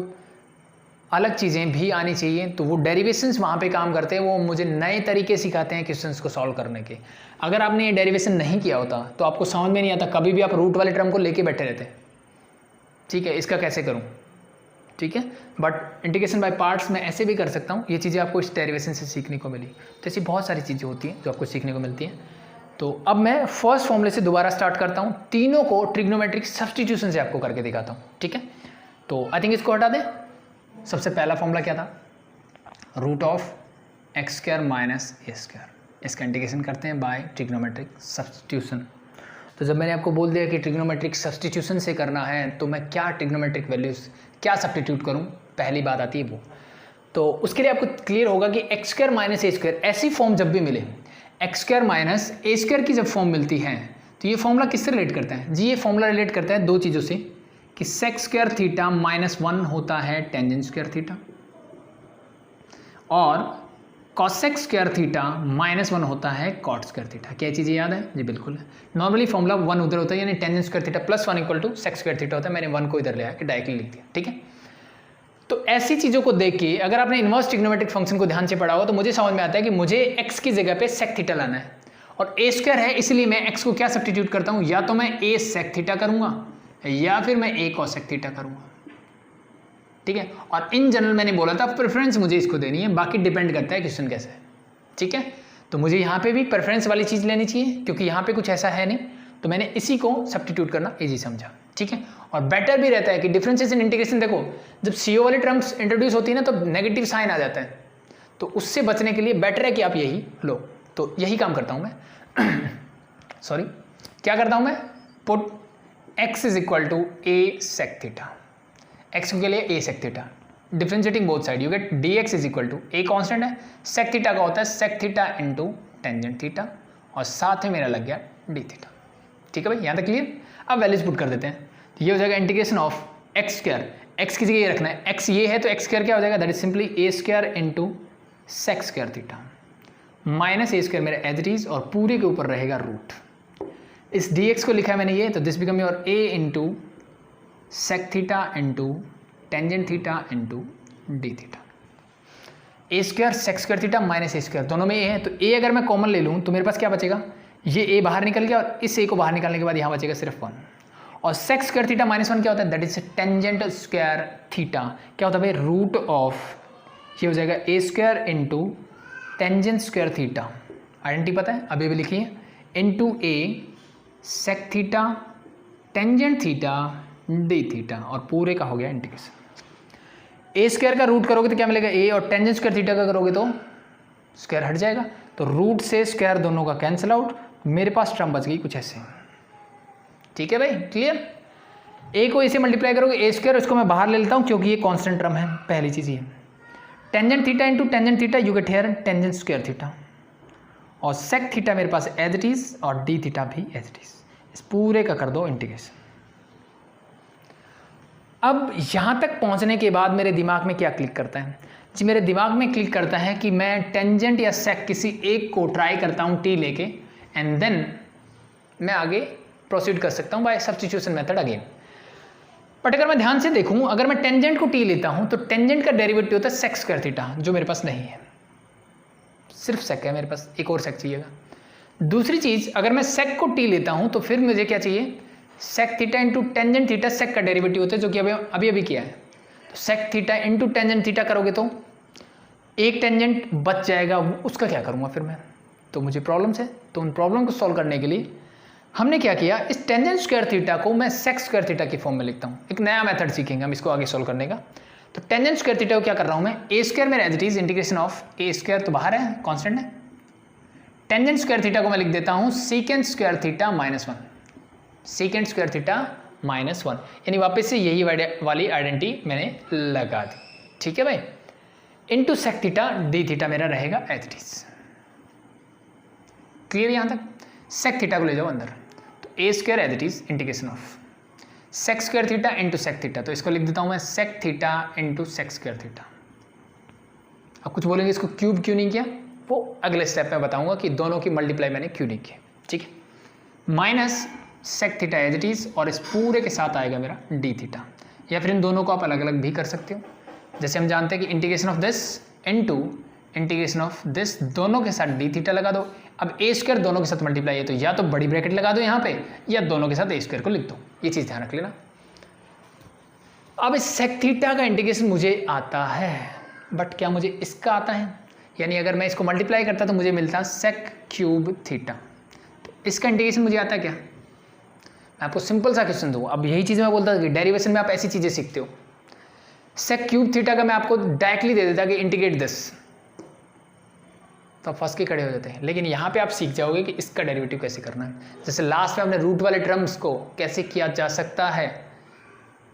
A: अलग चीज़ें भी आनी चाहिए। तो वो डेरिवेशंस वहाँ पे काम करते हैं, वो मुझे नए तरीके सिखाते हैं क्वेश्चंस को सॉल्व करने के। अगर आपने ये डेरिवेशन नहीं किया होता तो आपको समझ में नहीं आता, कभी भी आप रूट वाले टर्म को लेके बैठे रहते। ठीक है, इसका कैसे करूँ। ठीक है, बट इंटीग्रेशन बाय पार्ट्स में ऐसे भी कर सकता हूँ। ये चीज़ें आपको इस डेरिवेशन से सीखने को मिली। तो ऐसी बहुत सारी चीज़ें होती हैं जो आपको सीखने को मिलती हैं। तो अब मैं फर्स्ट फॉर्मूले से दोबारा स्टार्ट करता हूँ, तीनों को ट्रिग्नोमेट्रिक सब्स्टिट्यूशन से आपको करके दिखाता हूँ। ठीक है, तो आई थिंक इसको हटा दें। सबसे पहला फॉर्मूला क्या था, root of x square minus A square. इसका इंटीग्रेशन करते हैं बाय ट्रिग्नोमेट्रिक सब्स्टिट्यूशन। तो जब मैंने आपको बोल दिया कि ट्रिग्नोमेट्रिक सब्स्टिट्यूशन से करना है तो मैं क्या ट्रिग्नोमेट्रिक वैल्यूज़ क्या सब्स्टिट्यूट करूं, पहली बात आती है वो। तो उसके लिए आपको क्लियर होगा कि एक्स स्क्वायर माइनस ए स्क्वायर ऐसी फॉर्म जब भी मिले, एक्स स्क्वायर माइनस ए स्क्वायर की जब फॉर्म मिलती है तो ये फॉर्मूला किससे रिलेट करता है जी, ये फॉर्मूला रिलेट करता है 2 चीज़ों से कि सेक स्क्वायर थीटा माइनस 1 होता है टेंजेंट स्क्वायर थीटा और कॉसेक स्क्वायर थीटा माइनस 1 होता है कॉट स्क्वायर थीटा। क्या चीज़ें याद है जी, बिल्कुल है। नॉर्मली फॉर्मूला 1 उधर होता है, यानी tangent square theta plus 1 equal to sec square theta होता है। मैंने 1 को इधर ले आया कि डायरेक्टली लिख दिया। ठीक है, तो ऐसी चीज़ों को देख के अगर आपने इनवर्स ट्रिग्नोमेट्रिक फंक्शन को ध्यान से पढ़ा हो तो मुझे समझ में आता है कि मुझे एक्स की जगह पे सेक थीटा लाना है और ए स्क्वायर है, इसलिए मैं एक्स को क्या सब्स्टिट्यूट करता हूँ, या तो मैं ए सेक थीटा करूँगा या फिर मैं ए कॉसेक थीटा करूँगा। ठीक है, और इन जनरल मैंने बोला था प्रेफरेंस मुझे इसको देनी है, बाकी डिपेंड करता है क्वेश्चन कैसे है। ठीक है, तो मुझे यहाँ पे भी प्रेफरेंस वाली चीज़ लेनी चाहिए क्योंकि यहाँ पे कुछ ऐसा है नहीं, तो मैंने इसी को सब्स्टिट्यूट करना इजी समझा। ठीक है, और बेटर भी रहता है कि डिफरेंसेस इन इंटीग्रेशन, देखो जब CO वाली टर्म्स इंट्रोड्यूस होती है ना तो नेगेटिव साइन आ जाता है, तो उससे बचने के लिए बेटर है कि आप यही लो। तो यही काम करता हूँ मैं सॉरी क्या करता हूँ मैं, put x is equal to A sec theta, X के लिए A sec theta, differentiating both side you get dx is equal to A constant है, सेक थीटा का होता है sec theta into tangent theta और साथ में मेरा लग गया डी थीटा। ठीक है भाई, यहाँ तक क्लियर। अब वैल्यूज पुट कर देते हैं, तो ये हो जाएगा integration of x square, x की जगह ये रखना है, एक्स ये है तो एक्स स्क्वायर क्या हो जाएगा, that is simply a square into sec square theta minus A square मेरा एज इट इज और पूरे के ऊपर रहेगा रूट। इस dx को लिखा है मैंने ये, तो this become your a into sec theta into tangent theta into d theta. A square sec square theta minus A square दोनों में ए है, तो a अगर मैं कॉमन ले लूँ तो मेरे पास क्या बचेगा, ये a बाहर निकल गया और इस a को बाहर निकालने के बाद यहाँ बचेगा सिर्फ 1 और सेक स्क्वायर थीटा माइनस 1 क्या होता है, that is tangent square theta क्या होता है भाई, रूट ऑफ ये हो जाएगा A square into tangent square theta, identity पता है अभी भी लिखिए, into A sec theta tangent theta D theta और पूरे का हो गया इंटीग्रेशन। ए स्क्वायर का रूट करोगे तो क्या मिलेगा a और टेंजेंट स्क्वायर थीटा का करोगे तो स्क्वायर हट जाएगा, तो रूट से स्क्वायर दोनों का कैंसिल आउट, मेरे पास टर्म बच गई कुछ ऐसे। ठीक है भाई, क्लियर। a को इसे मल्टीप्लाई करोगे ए स्क्वायर, उसको मैं बाहर ले लेता हूँ क्योंकि ये कांस्टेंट टर्म है, पहली चीज़ ये। Tangent theta into tangent theta you get here tangent square theta और सेक थीटा मेरे पास एज इट इज और डी थीटा भी एज इट इज, इस पूरे का कर दो इंटीग्रेशन। अब यहाँ तक पहुँचने के बाद मेरे दिमाग में क्या क्लिक करता है जी, मेरे दिमाग में क्लिक करता है कि मैं टेंजेंट या सेक किसी एक को ट्राई करता हूँ टी लेके एंड देन मैं आगे प्रोसीड कर सकता हूँ by substitution method again. But अगर मैं ध्यान से देखूं, अगर मैं टेंजेंट को टी लेता हूं तो टेंजेंट का डेरिवेटिव होता है सेक स्क्वायर थीटा, जो मेरे पास नहीं है, सिर्फ सेक है मेरे पास, एक और सेक चाहिएगा। दूसरी चीज, अगर मैं सेक को टी लेता हूं तो फिर मुझे क्या चाहिए, sec theta into tangent theta, sec का डेरिवेटिव होता है, जो कि अभी अभी किया है। तो sec theta into tangent theta करोगे तो एक टेंजेंट बच जाएगा, उसका क्या करूँगा फिर मैं, तो मुझे प्रॉब्लम्स है। तो उन प्रॉब्लम को सॉल्व करने के लिए हमने क्या किया, इस टेंजेंट स्क्वायर थीटा को मैं सेक स्क्वायर थीटा की फॉर्म में लिखता हूँ। एक नया मेथड सीखेंगे हम इसको आगे सॉल्व करने का। तो टेंजेंट स्क्वायर थीटा को क्या कर रहा हूँ मैं, ए स्क्वायर मेरा as it is integration of A square तो बाहर है, कॉन्स्टेंट है। टेंजेंट स्क्वायर थीटा को मैं लिख देता हूँ secant square theta -1, secant square theta -1, यानी वापस से यही वाली आइडेंटिटी मैंने लगा दी, ठीक है भाई। Into sec theta D theta मेरा रहेगा एज इट इज। क्लियर यहाँ तक? सेक थीटा को ले जाओ अंदर, तो A square as it is integration of sec square theta into sec theta, तो इसको लिख देता हूँ मैं sec theta into sec square theta. अब कुछ बोलेंगे इसको क्यूब क्यों नहीं किया, वो अगले स्टेप में बताऊंगा कि दोनों की मल्टीप्लाई मैंने क्यों नहीं की, ठीक है। Minus sec theta as it is, और इस पूरे के साथ आएगा मेरा डी थीटा, या फिर इन दोनों को आप अलग अलग भी कर सकते हो। जैसे हम जानते हैं कि integration of this into integration of this, दोनों के साथ डी थीटा लगा दो। अब ए स्क्वायर दोनों के साथ मल्टीप्लाई है, तो या तो बड़ी ब्रैकेट लगा दो यहाँ पे, या दोनों के साथ ए स्क्वायर को लिख दो, ये चीज़ ध्यान रख लेना। अब इस सेक थीटा का इंटीग्रेशन मुझे आता है, बट क्या मुझे इसका आता है, यानी अगर मैं इसको मल्टीप्लाई करता तो मुझे मिलता सेक क्यूब थीटा। तो इसका इंटीग्रेशन मुझे आता है क्या, मैं आपको सिंपल सा क्वेश्चन दूँ। अब यही चीज़ मैं बोलता था कि डेरिवेशन में आप ऐसी चीज़ें सीखते हो। सेक क्यूब थीटा का मैं आपको डायरेक्टली दे देता कि इंटीग्रेट दिस, तो आप फंस के खड़े हो जाते हैं। लेकिन यहाँ पे आप सीख जाओगे कि इसका डेरिवेटिव कैसे करना है। जैसे लास्ट में हमने रूट वाले टर्म्स को कैसे किया जा सकता है,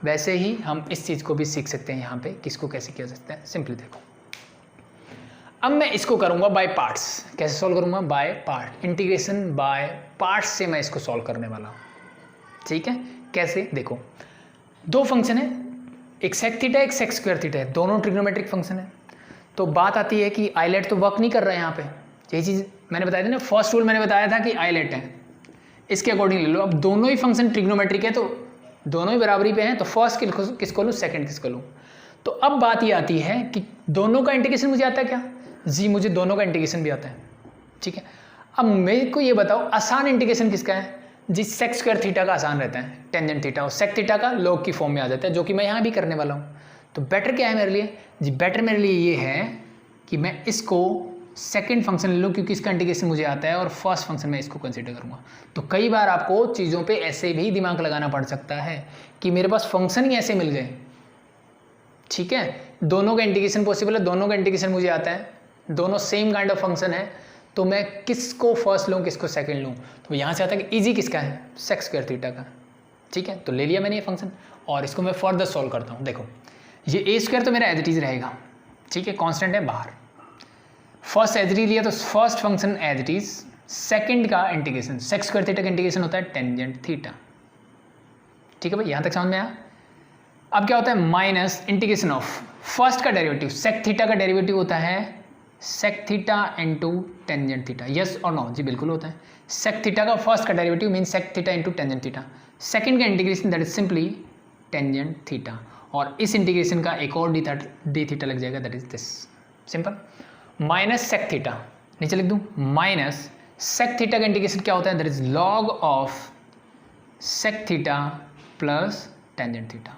A: वैसे ही हम इस चीज़ को भी सीख सकते हैं यहाँ पे, किसको कैसे किया जा सकता है। सिंपली देखो, अब मैं इसको करूँगा बाय पार्ट्स। कैसे सॉल्व करूँगा, by part, integration by parts से मैं इसको सॉल्व करने वाला हूँ, ठीक है। कैसे, देखो दो फंक्शन है, एक सेक थीटा एक सेक स्क्वायर थीटा है, दोनों ट्रिग्नोमेट्रिक फंक्शन है। तो बात आती है कि आइलेट तो वर्क नहीं कर रहा है यहाँ पे, यही चीज़ मैंने बताया था ना, फर्स्ट रूल मैंने बताया था कि आइलेट है, इसके अकॉर्डिंग ले लो। अब दोनों ही फंक्शन ट्रिग्नोमेट्रिक है, तो दोनों ही बराबरी पे हैं, तो फर्स्ट किसको लूँ, सेकंड किसको लूँ। तो अब बात ये आती है कि दोनों का इंटीग्रेशन मुझे आता है क्या, जी मुझे दोनों का इंटीग्रेशन भी आता है, ठीक है। अब मेरे को ये बताओ आसान इंटीग्रेशन किसका है, जी सेक स्क्वायर थीटा का आसान रहता है, टेंजेंट थीटा, और सेक थीटा का लॉग की फॉर्म में आ जाता है, जो कि मैं यहाँ भी करने वाला हूँ। तो बेटर क्या है मेरे लिए, जी बेटर मेरे लिए ये है कि मैं इसको सेकंड फंक्शन ले लूँ, क्योंकि इसका इंटीग्रेशन मुझे आता है, और फर्स्ट फंक्शन मैं इसको कंसीडर करूँगा। तो कई बार आपको चीज़ों पे ऐसे भी दिमाग लगाना पड़ सकता है कि मेरे पास फंक्शन ही ऐसे मिल गए, ठीक है, दोनों का इंटीग्रेशन पॉसिबल है, दोनों का इंटीग्रेशन मुझे आता है, दोनों सेम काइंड ऑफ फंक्शन है, तो मैं किसको फर्स्ट लूँ किसको सेकंड लूँ। तो यहाँ से आता है कि इजी किसका है, सेक स्क्वायर थीटा का, ठीक है। तो ले लिया मैंने ये फंक्शन, और इसको मैं फर्दर सॉल्व करता हूँ। देखो ये ए स्क्वायर तो मेरा एज इट इज रहेगा, ठीक है, कांस्टेंट है बाहर। फर्स्ट एज इट इज लिया तो first function as it is, second का इंटीग्रेशन, सेक स्क्वायर थीटा का इंटीग्रेशन होता है टेंजेंट थीटा, ठीक है भाई, यहाँ तक समझ में आया। अब क्या होता है, माइनस इंटीग्रेशन ऑफ फर्स्ट का डेरिवेटिव, सेक थीटा का डेरिवेटिव होता है sec theta into tangent theta, yes और नो, जी बिल्कुल होता है। सेक थीटा का फर्स्ट का derivative mean sec theta into tangent theta, second का integration that is simply tangent theta, और इस इंटीग्रेशन का एक और डी थीटा लग जाएगा, that is this, simple. Minus sec theta, नीचे लिख दूं, माइनस सेक थीटा का इंटीग्रेशन क्या होता है, that is log of sec theta plus tangent theta,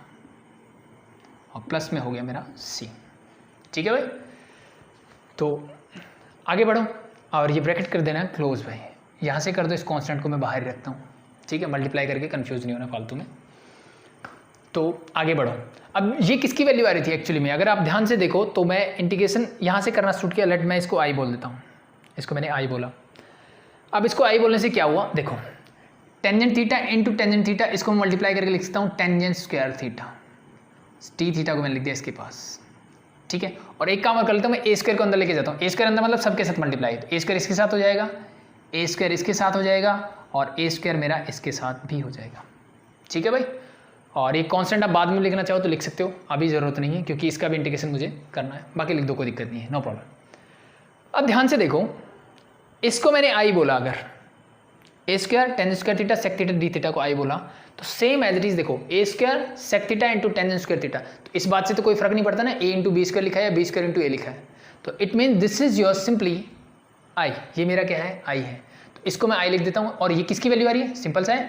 A: और प्लस में हो गया मेरा सी, ठीक है भाई। तो आगे बढ़ो, और ये ब्रैकेट कर देना क्लोज भाई, यहाँ से कर दो, इस कांस्टेंट को मैं बाहर ही रखता हूँ, ठीक है, मल्टीप्लाई करके कंफ्यूज नहीं होना फालतू में। तो आगे बढ़ो, अब ये किसकी वैल्यू आ रही थी एक्चुअली में, अगर आप ध्यान से देखो तो मैं इंटीग्रेशन यहाँ से करना स्टार्ट किया, लेट मैं इसको आई बोल देता हूँ, इसको मैंने आई बोला। अब इसको आई बोलने से क्या हुआ, देखो tangent theta into tangent theta, इसको मैं मल्टीप्लाई करके लिख सकता हूँ tangent square theta, T theta को मैंने लिख दिया इसके पास, ठीक है। और एक काम और कर लेता हूँ, मैं ए स्क्वायर को अंदर लेके जाता हूँ, ए स्क्वायर अंदर मतलब सबके साथ मल्टीप्लाई, तो ए स्क्वायर इसके साथ हो जाएगा, ए स्क्वायर इसके साथ हो जाएगा, और ए स्क्वायर मेरा इसके साथ भी हो जाएगा, ठीक है भाई। और ये कांस्टेंट आप बाद में लिखना चाहो तो लिख सकते हो, अभी ज़रूरत नहीं है, क्योंकि इसका भी इंटीग्रेशन मुझे करना है, बाकी लिख दो, कोई दिक्कत नहीं है, नो प्रॉब्लम। अब ध्यान से देखो, इसको मैंने आई बोला, अगर A square tan square theta sec theta D theta को आई बोला, तो सेम एज इट इज देखो A square sec theta into tangent square theta, तो इस बात से तो कोई फर्क नहीं पड़ता ना, ए इंटू बी स्क्वायर लिखा है या बी स्क्वायर इंटू ए लिखा है, तो it mean this is your simply I, ये मेरा क्या है आई है, तो इसको मैं आई लिख देता हूँ। और ये किसकी वैल्यू आ रही है, सिंपल सा है,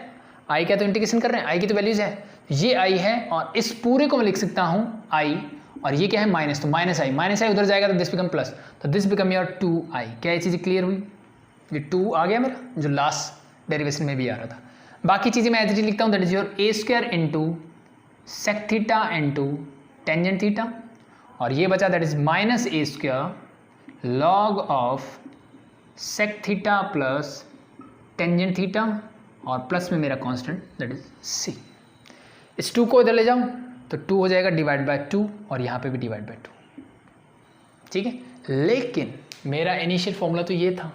A: आई का तो इंटीग्रेशन कर रहे हैं, आई की तो वैल्यूज है, ये आई है और इस पूरे को मैं लिख सकता हूँ आई, और ये क्या है माइनस, तो माइनस आई उधर जाएगा तो दिस बिकम प्लस, तो दिस बिकम योर 2i। क्या ये चीज़ क्लियर हुई, ये 2 आ गया मेरा जो लास्ट डेरिवेशन में भी आ रहा था। बाकी चीज़ें मैं ऐसे लिखता हूँ, that is your A square into sec theta into tangent theta, और ये बचा that is minus A square log of sec theta plus tangent theta, और प्लस में मेरा कांस्टेंट दैट इज सी। इस 2 को इधर ले जाऊँ तो 2 हो जाएगा डिवाइड बाय 2, और यहाँ पे भी डिवाइड बाय 2, ठीक है। लेकिन मेरा इनिशियल फॉर्मूला तो ये था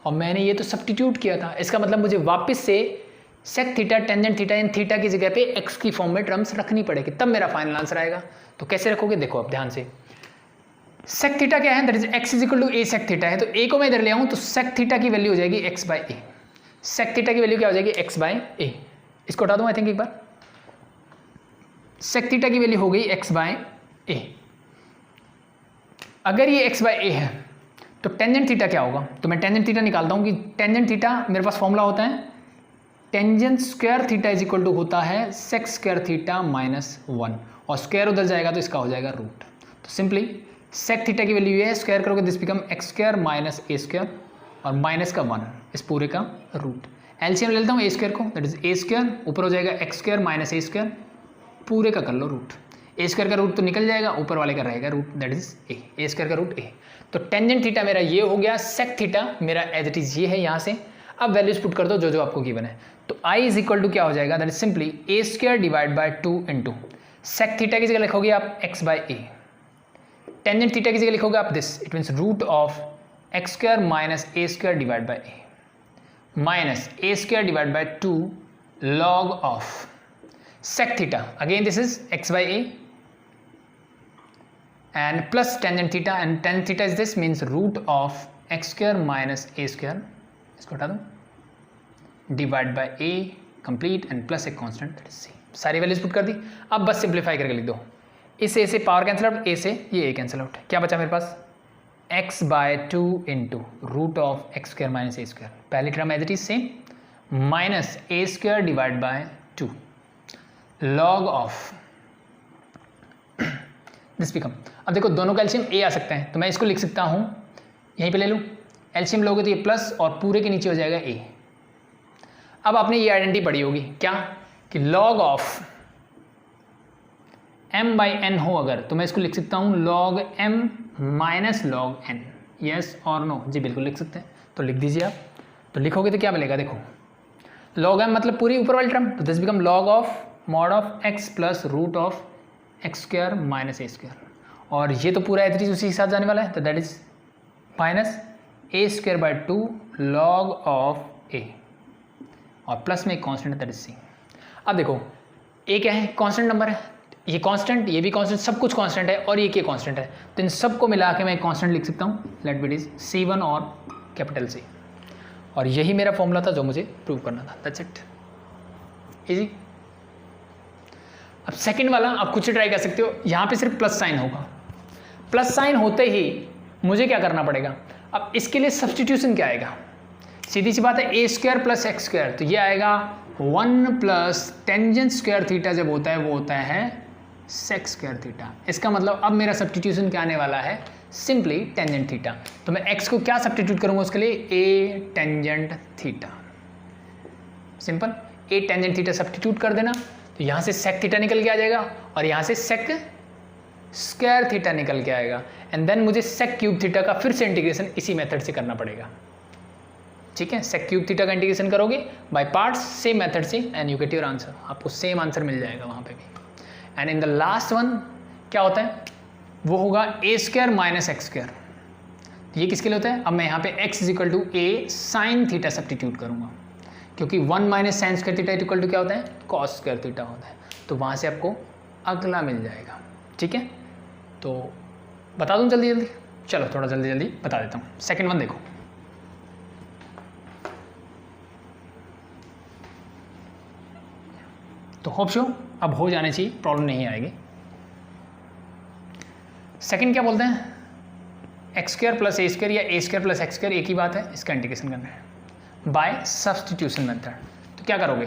A: और मैंने ये तो सब्स्टिट्यूट किया था, इसका मतलब मुझे वापस से सेक theta tangent theta in theta की जगह पे एक्स की फॉर्म में टर्म्स रखनी पड़ेगी, तब मेरा फाइनल आंसर आएगा। तो कैसे रखोगे, देखो अब ध्यान से, सेक थीटा क्या है, that is x is equal to A sec theta है, तो ए को मैं इधर ले आऊँ तो सेक थीटा की वैल्यू हो जाएगी x by A, sec theta की वैल्यू क्या हो जाएगी एक्स बाय ए, इसको हटा दूँ आई थिंक एक बार, सेक थीटा की वैल्यू हो गई एक्स बाय ए। अगर ये एक्स बाय ए है तो टेंजेंट थीटा क्या होगा, तो मैं टेंजेंट थीटा निकालता हूँ कि टेंजेंट थीटा मेरे पास फॉर्मूला होता है tangent square theta is equal to होता है सेक स्क्वायर थीटा माइनस 1, और स्क्वायर उधर जाएगा तो इसका हो जाएगा रूट, तो सिंपली सेक थीटा की वैल्यू ये है, स्क्वायर करोगे this become x square minus A square, और माइनस का 1 इस पूरे का रूट, एलसीएम ले लेता हूँ ए स्क्वायर को, दैट इज ए स्क्वायर ऊपर हो जाएगा एक्स स्क्वायर माइनस ए स्क्वायर, पूरे का कर लो रूट, ए स्क्वायर का रूट तो निकल जाएगा, ऊपर वाले का रहेगा root that is a square का रूट ए। तो टेंजेंट थीटा मेरा ये हो गया, सेक थीटा मेरा एज इट इज ये है यहाँ से। अब वैल्यूज पुट कर दो जो जो आपको गिवन है, तो आई इज इक्वल टू क्या हो जाएगा, that is simply a square divide by 2 into sec theta की जगह लिखोगे आप x by a, tangent theta की जगह लिखोगे आप this, it means root of x square minus A square divide by a, minus A square divide by 2 log of sec theta, again this is x by a and plus tangent theta, and tangent theta is this means root of x square minus a square, इसको हटा दो divide by a complete and plus एक कांस्टेंट दैट इज c। सारी वैल्यूज पुट कर दी, अब बस सिंप्लीफाई करके लिख दो, इस a से पावर कैंसिल आउट, a से ये a कैंसिल आउट, क्या बचा मेरे पास x by 2 into root of x square minus A square, पहली term as it is same, minus A square divide by 2 log of this become, अब देखो दोनों का एलसीएम ए आ सकता है, तो मैं इसको लिख सकता हूँ यहीं पे ले लूँ, एलसीएम लोगे तो ये प्लस और पूरे के नीचे हो जाएगा ए। अब आपने ये आइडेंटिटी पढ़ी होगी क्या, कि log of m by n हो अगर, तो मैं इसको लिख सकता हूँ log m minus log n, yes और नो, जी बिल्कुल लिख सकते हैं, तो लिख दीजिए आप, तो लिखोगे तो क्या मिलेगा, देखो लॉग m मतलब पूरी ऊपर वाली टर्म, तो this become log of mod of x plus root of x square minus A square, और ये तो पूरा एज उसी के साथ जाने वाला है, तो that is minus A square by 2 log of A, और प्लस में एक कांस्टेंट दैट इज सी। अब देखो ए क्या है, कांस्टेंट नंबर है, ये कांस्टेंट, ये भी कांस्टेंट, सब कुछ कांस्टेंट है, और ये क्या कांस्टेंट है, तो इन सबको मिला के मैं एक कांस्टेंट लिख सकता हूँ, लेट इट इज C1 और कैपिटल C, और यही मेरा फॉर्मूला था जो मुझे प्रूव करना था, दैट्स इट, इजी। अब सेकंड वाला आप खुद से ट्राई कर सकते हो, यहाँ पे सिर्फ प्लस साइन होगा, प्लस साइन होते ही मुझे क्या करना पड़ेगा, अब इसके लिए सब्सटीट्यूशन क्या आएगा, सीधी सी बात है ए स्क्वायर प्लस एक्स स्क्वायर, तो ये आएगा 1 प्लस टेंजेंट स्क्वायर थीटा जब होता है वो होता है सेक स्क्वायर थीटा। इसका मतलब अब मेरा सब्सटीट्यूशन क्या आने वाला है, सिंपली टेंजेंट थीटा, तो मैं एक्स को क्या सब्सटीट्यूट करूँगा उसके लिए, ए टेंजेंट थीटा, सिंपल ए टेंजेंट थीटा सब्सटीट्यूट कर देना, तो यहाँ से सेक थीटा निकल के आ जाएगा और यहाँ से सेक स्क्वायर थीटा निकल के आएगा, एंड देन मुझे सेक क्यूब थीटा का फिर से इंटीग्रेशन इसी मेथड से करना पड़ेगा, ठीक है। सेक क्यूब थीटा का इंटीग्रेशन करोगे बाय पार्ट्स सेम मेथड से and you get your answer, आपको सेम आंसर मिल जाएगा वहाँ पे भी। And in the last one क्या होता है, वो होगा ए स्क्वायर माइनस एक्स स्क्वायर, ये किसके लिए होता है, अब मैं यहाँ पे x is equal to a sine theta substitute करूँगा, क्योंकि 1 minus sine square theta equal to क्या होता है, कॉस स्क्वायर थीटा होता है, तो वहाँ से आपको अगला मिल जाएगा, ठीक है। तो बता दूँ जल्दी जल्दी, चलो थोड़ा जल्दी जल्दी बता देता हूँ। सेकंड वन देखो, होप शो अब हो जाने चाहिए, प्रॉब्लम नहीं आएगी। सेकंड क्या बोलते हैं, एक्स स्क्वायर प्लस ए स्क्वायर या ए स्क्वायर प्लस एक्स स्क्वायर एक ही बात है, इसका इंटीग्रेशन करना है बाय सब्सटीट्यूशन मेथड। तो क्या करोगे,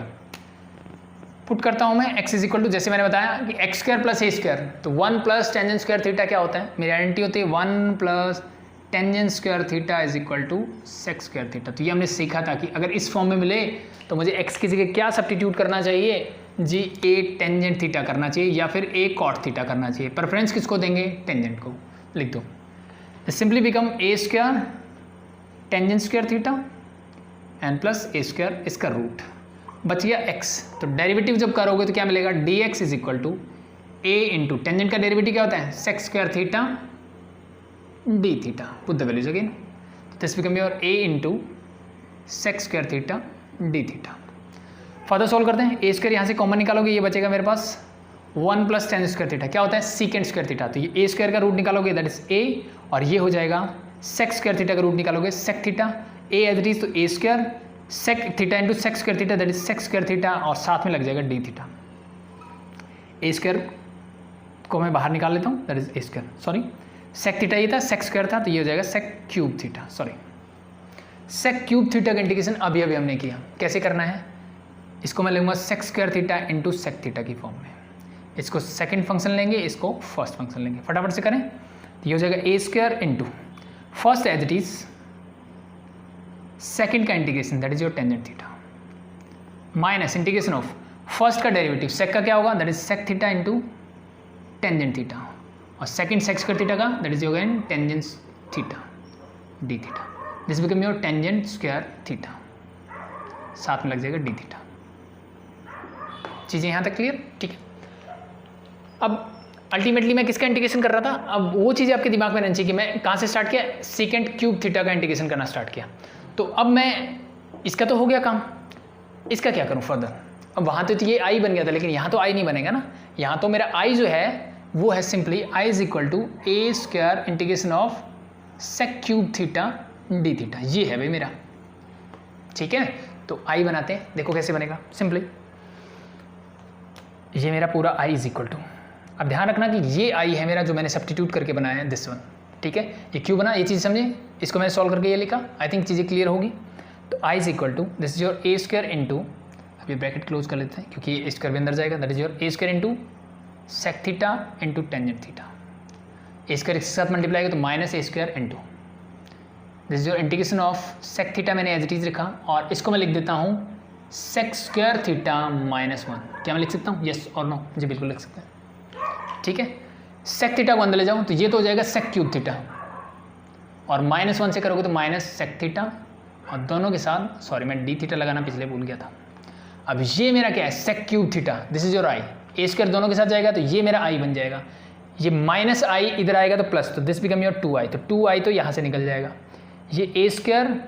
A: पुट करता हूं मैं x इज इक्वल टू, जैसे मैंने बताया कि एक्स स्क्वायर प्लस ए स्क्वायर, तो 1 प्लस टेंजेंट स्क्वायर थीटा क्या होता है, मेरी आइडेंटिटी होती है 1 plus tangent square theta is equal to sec square theta. तो ये हमने सीखा था कि अगर इस फॉर्म में मिले तो मुझे x की जगह क्या सब्स्टिट्यूट करना चाहिए जी, ए टेंजेंट थीटा करना चाहिए या फिर ए कॉट थीटा करना चाहिए। प्रेफरेंस किसको देंगे, टेंजेंट को, लिख दो। Simply become a square tangent square theta and plus A square, इसका रूट बच गया x। तो डेरिवेटिव जब करोगे तो क्या मिलेगा, dx is equal to a into tangent का डेरिवेटिव क्या होता है, sec square theta D theta, put the values again, this become your a into sec square theta D theta. Further solve करते हैं, ए स्क्वायर यहाँ से कॉमन निकालोगे, ये बचेगा मेरे पास 1 प्लस टेन स्क्वायर थीटा, क्या होता है सीकेंड स्क्वायर थीटा, तो ये ए स्क्वायर का रूट निकालोगे दैट इज ए, और ये हो जाएगा सेक स्क्वायर थीटा का रूट निकालोगे sec theta, A as it is तो A square sec theta into sec square theta that is sec square theta, और साथ में लग जाएगा डी थीटा। ए स्क्वायर को मैं बाहर निकाल लेता हूँ that is a square, sorry sec theta ये था, सेक स्क्वायर था, तो ये हो जाएगा sec cube theta, sorry sec cube theta का इंटीग्रेशन अभी हमने किया। कैसे करना है, इसको मैं लूँगा sec square theta into sec theta की फॉर्म में, इसको सेकंड फंक्शन लेंगे, इसको फर्स्ट फंक्शन लेंगे, फटाफट से करें। तो ये हो जाएगा A square into first as it is second का integration that is your tangent theta minus integration of first का डेरिवेटिव सेक का क्या होगा that is sec theta into tangent theta, और सेकंड सेक स्क्वायर थीटा का that is your tangent theta D theta, this become your tangent square theta, साथ में लग जाएगा डी थीटा। चीज़ें यहाँ तक क्लियर, ठीक है। अब अल्टीमेटली मैं किसका इंटीग्रेशन कर रहा था, अब वो चीज़ आपके दिमाग में रहनी चाहिए कि मैं कहाँ से स्टार्ट किया, सेकंड क्यूब थीटा का इंटीग्रेशन करना स्टार्ट किया। तो अब मैं इसका तो हो गया काम, इसका क्या करूँ फर्दर। अब वहाँ तो ये आई बन गया था, लेकिन यहाँ तो आई नहीं बनेगा ना, यहाँ तो मेरा आई जो है वो है simply I is equal to a square integration of sec cube theta D theta, ये है भाई मेरा, ठीक है। तो आई बनाते हैं, देखो कैसे बनेगा, सिंपली ये मेरा पूरा आई इज इक्वल टू, अब ध्यान रखना कि ये आई है मेरा जो मैंने सब्स्टिट्यूट करके बनाया है दिस वन, ठीक है। ये क्यों बना, ये चीज़ समझे, इसको मैंने सॉल्व करके ये लिखा, आई थिंक चीज़ें क्लियर होगी। तो I is equal to this is your A square into, अब ये ब्रैकेट क्लोज कर लेते हैं क्योंकि ये स्क्वायर भी अंदर जाएगा, that is your A square into sec theta into tangent theta, a square इसके साथ मल्टीप्लाई तो minus A square into this is your integration of sec theta, मैंने एज इट इज लिखा, और इसको मैं लिख देता हूँ सेक स्क्वायर थीटा माइनस 1, क्या मैं लिख सकता हूँ, यस और नो, जी बिल्कुल लिख सकते हैं, ठीक है। सेक थीटा को अंदर ले जाऊँ तो ये तो हो जाएगा सेक क्यूब थीटा, और माइनस 1 से करोगे तो माइनस सेक थीटा, और दोनों के साथ, सॉरी मैं डी थीटा लगाना पिछले भूल गया था। अब ये मेरा क्या है sec cube theta, this is your I, a square दोनों के साथ जाएगा तो ये मेरा आई बन जाएगा, ये माइनस आई इधर आएगा तो प्लस, तो दिस बिकम योर 2i, तो 2i तो यहाँ से निकल जाएगा, ये ए square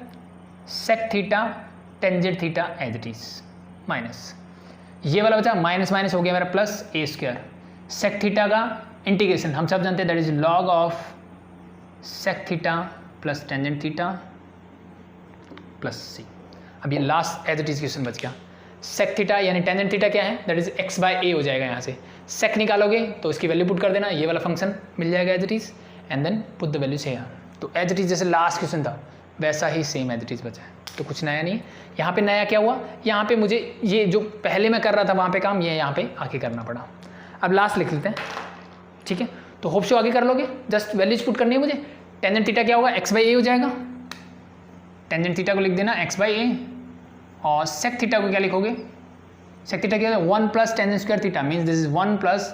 A: sec theta tangent theta as it is minus, ये वाला बचा माइनस माइनस हो गया मेरा प्लस ए स्क्वायर सेक थीटा का इंटीग्रेशन हम सब जानते हैं that is log of sec theta plus tangent theta plus C. अब ये last as it is question बच गया, सेक थीटा यानी टेंजेंट थीटा क्या है that is X by A हो जाएगा, यहाँ से सेक निकालोगे तो इसकी वैल्यू पुट कर देना, ये वाला फंक्शन मिल जाएगा as it is, and then put the value से। तो एज इट इज जैसे लास्ट क्वेश्चन था वैसा ही सेम एज इट इज बचा है, तो कुछ नया नहीं है। यहाँ पे नया क्या हुआ, यहाँ पे मुझे ये जो पहले मैं कर रहा था वहाँ पे काम, ये यहाँ पे आके करना पड़ा। अब लास्ट लिख लेते हैं, ठीक है। तो होप शो आगे कर लोगे, जस्ट वैल्यूज पुट करनी है मुझे। टेंजेंट थीटा क्या होगा, एक्स बाई ए हो जाएगा, टेंजेंट थीटा को लिख देना एक्स बाई ए, और सेक थीटा को क्या लिखोगे, सेक थीटा क्या होगा 1 plus tangent square theta, means this is 1 plus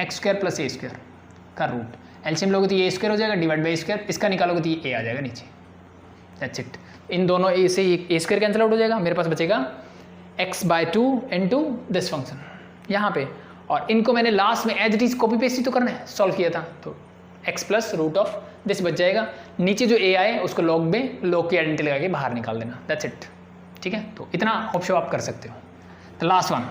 A: x square plus A square का रूट, एलसीएम लोगे तो ये ए स्क्वायर हो जाएगा डिवाइड बाई स्क्वायर, इसका निकालोगे तो ये ए आ जाएगा नीचे, दैट्स इट। इन दोनों ए से ए स्क्वायर कैंसिल आउट हो जाएगा, मेरे पास बचेगा X by 2 into this function यहाँ पे, और इनको मैंने लास्ट में as it is copy paste ही तो करना है, सॉल्व किया था, तो X plus root of this बच जाएगा, नीचे जो ए आए उसको लॉग में लॉग की आइडेंटिटी लगा के बाहर निकाल देना, दैट्स इट, ठीक है। तो इतना होप शो आप कर सकते हो। द लास्ट वन,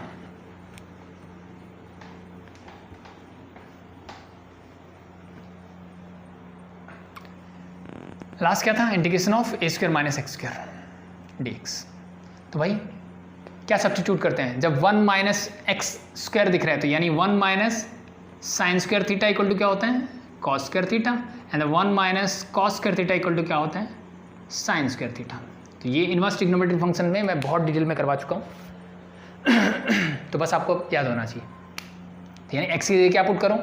A: लास्ट क्या था, integration of A square minus x square D x. तो भाई क्या सब्स्टिट्यूट करते हैं, जब 1 माइनस एक्स स्क्वायर दिख रहा है तो यानी 1 minus sine square theta equal to क्या होता है, cos square theta, and 1 minus cos square theta equal to क्या होता है, साइन स्क्वायर थीटा। तो ये इनवर्स ट्रिग्नोमेट्रिक फंक्शन में मैं बहुत डिटेल में करवा चुका हूँ तो बस आपको याद होना चाहिए। तो यानी एक्स की जगह क्या पुट करो,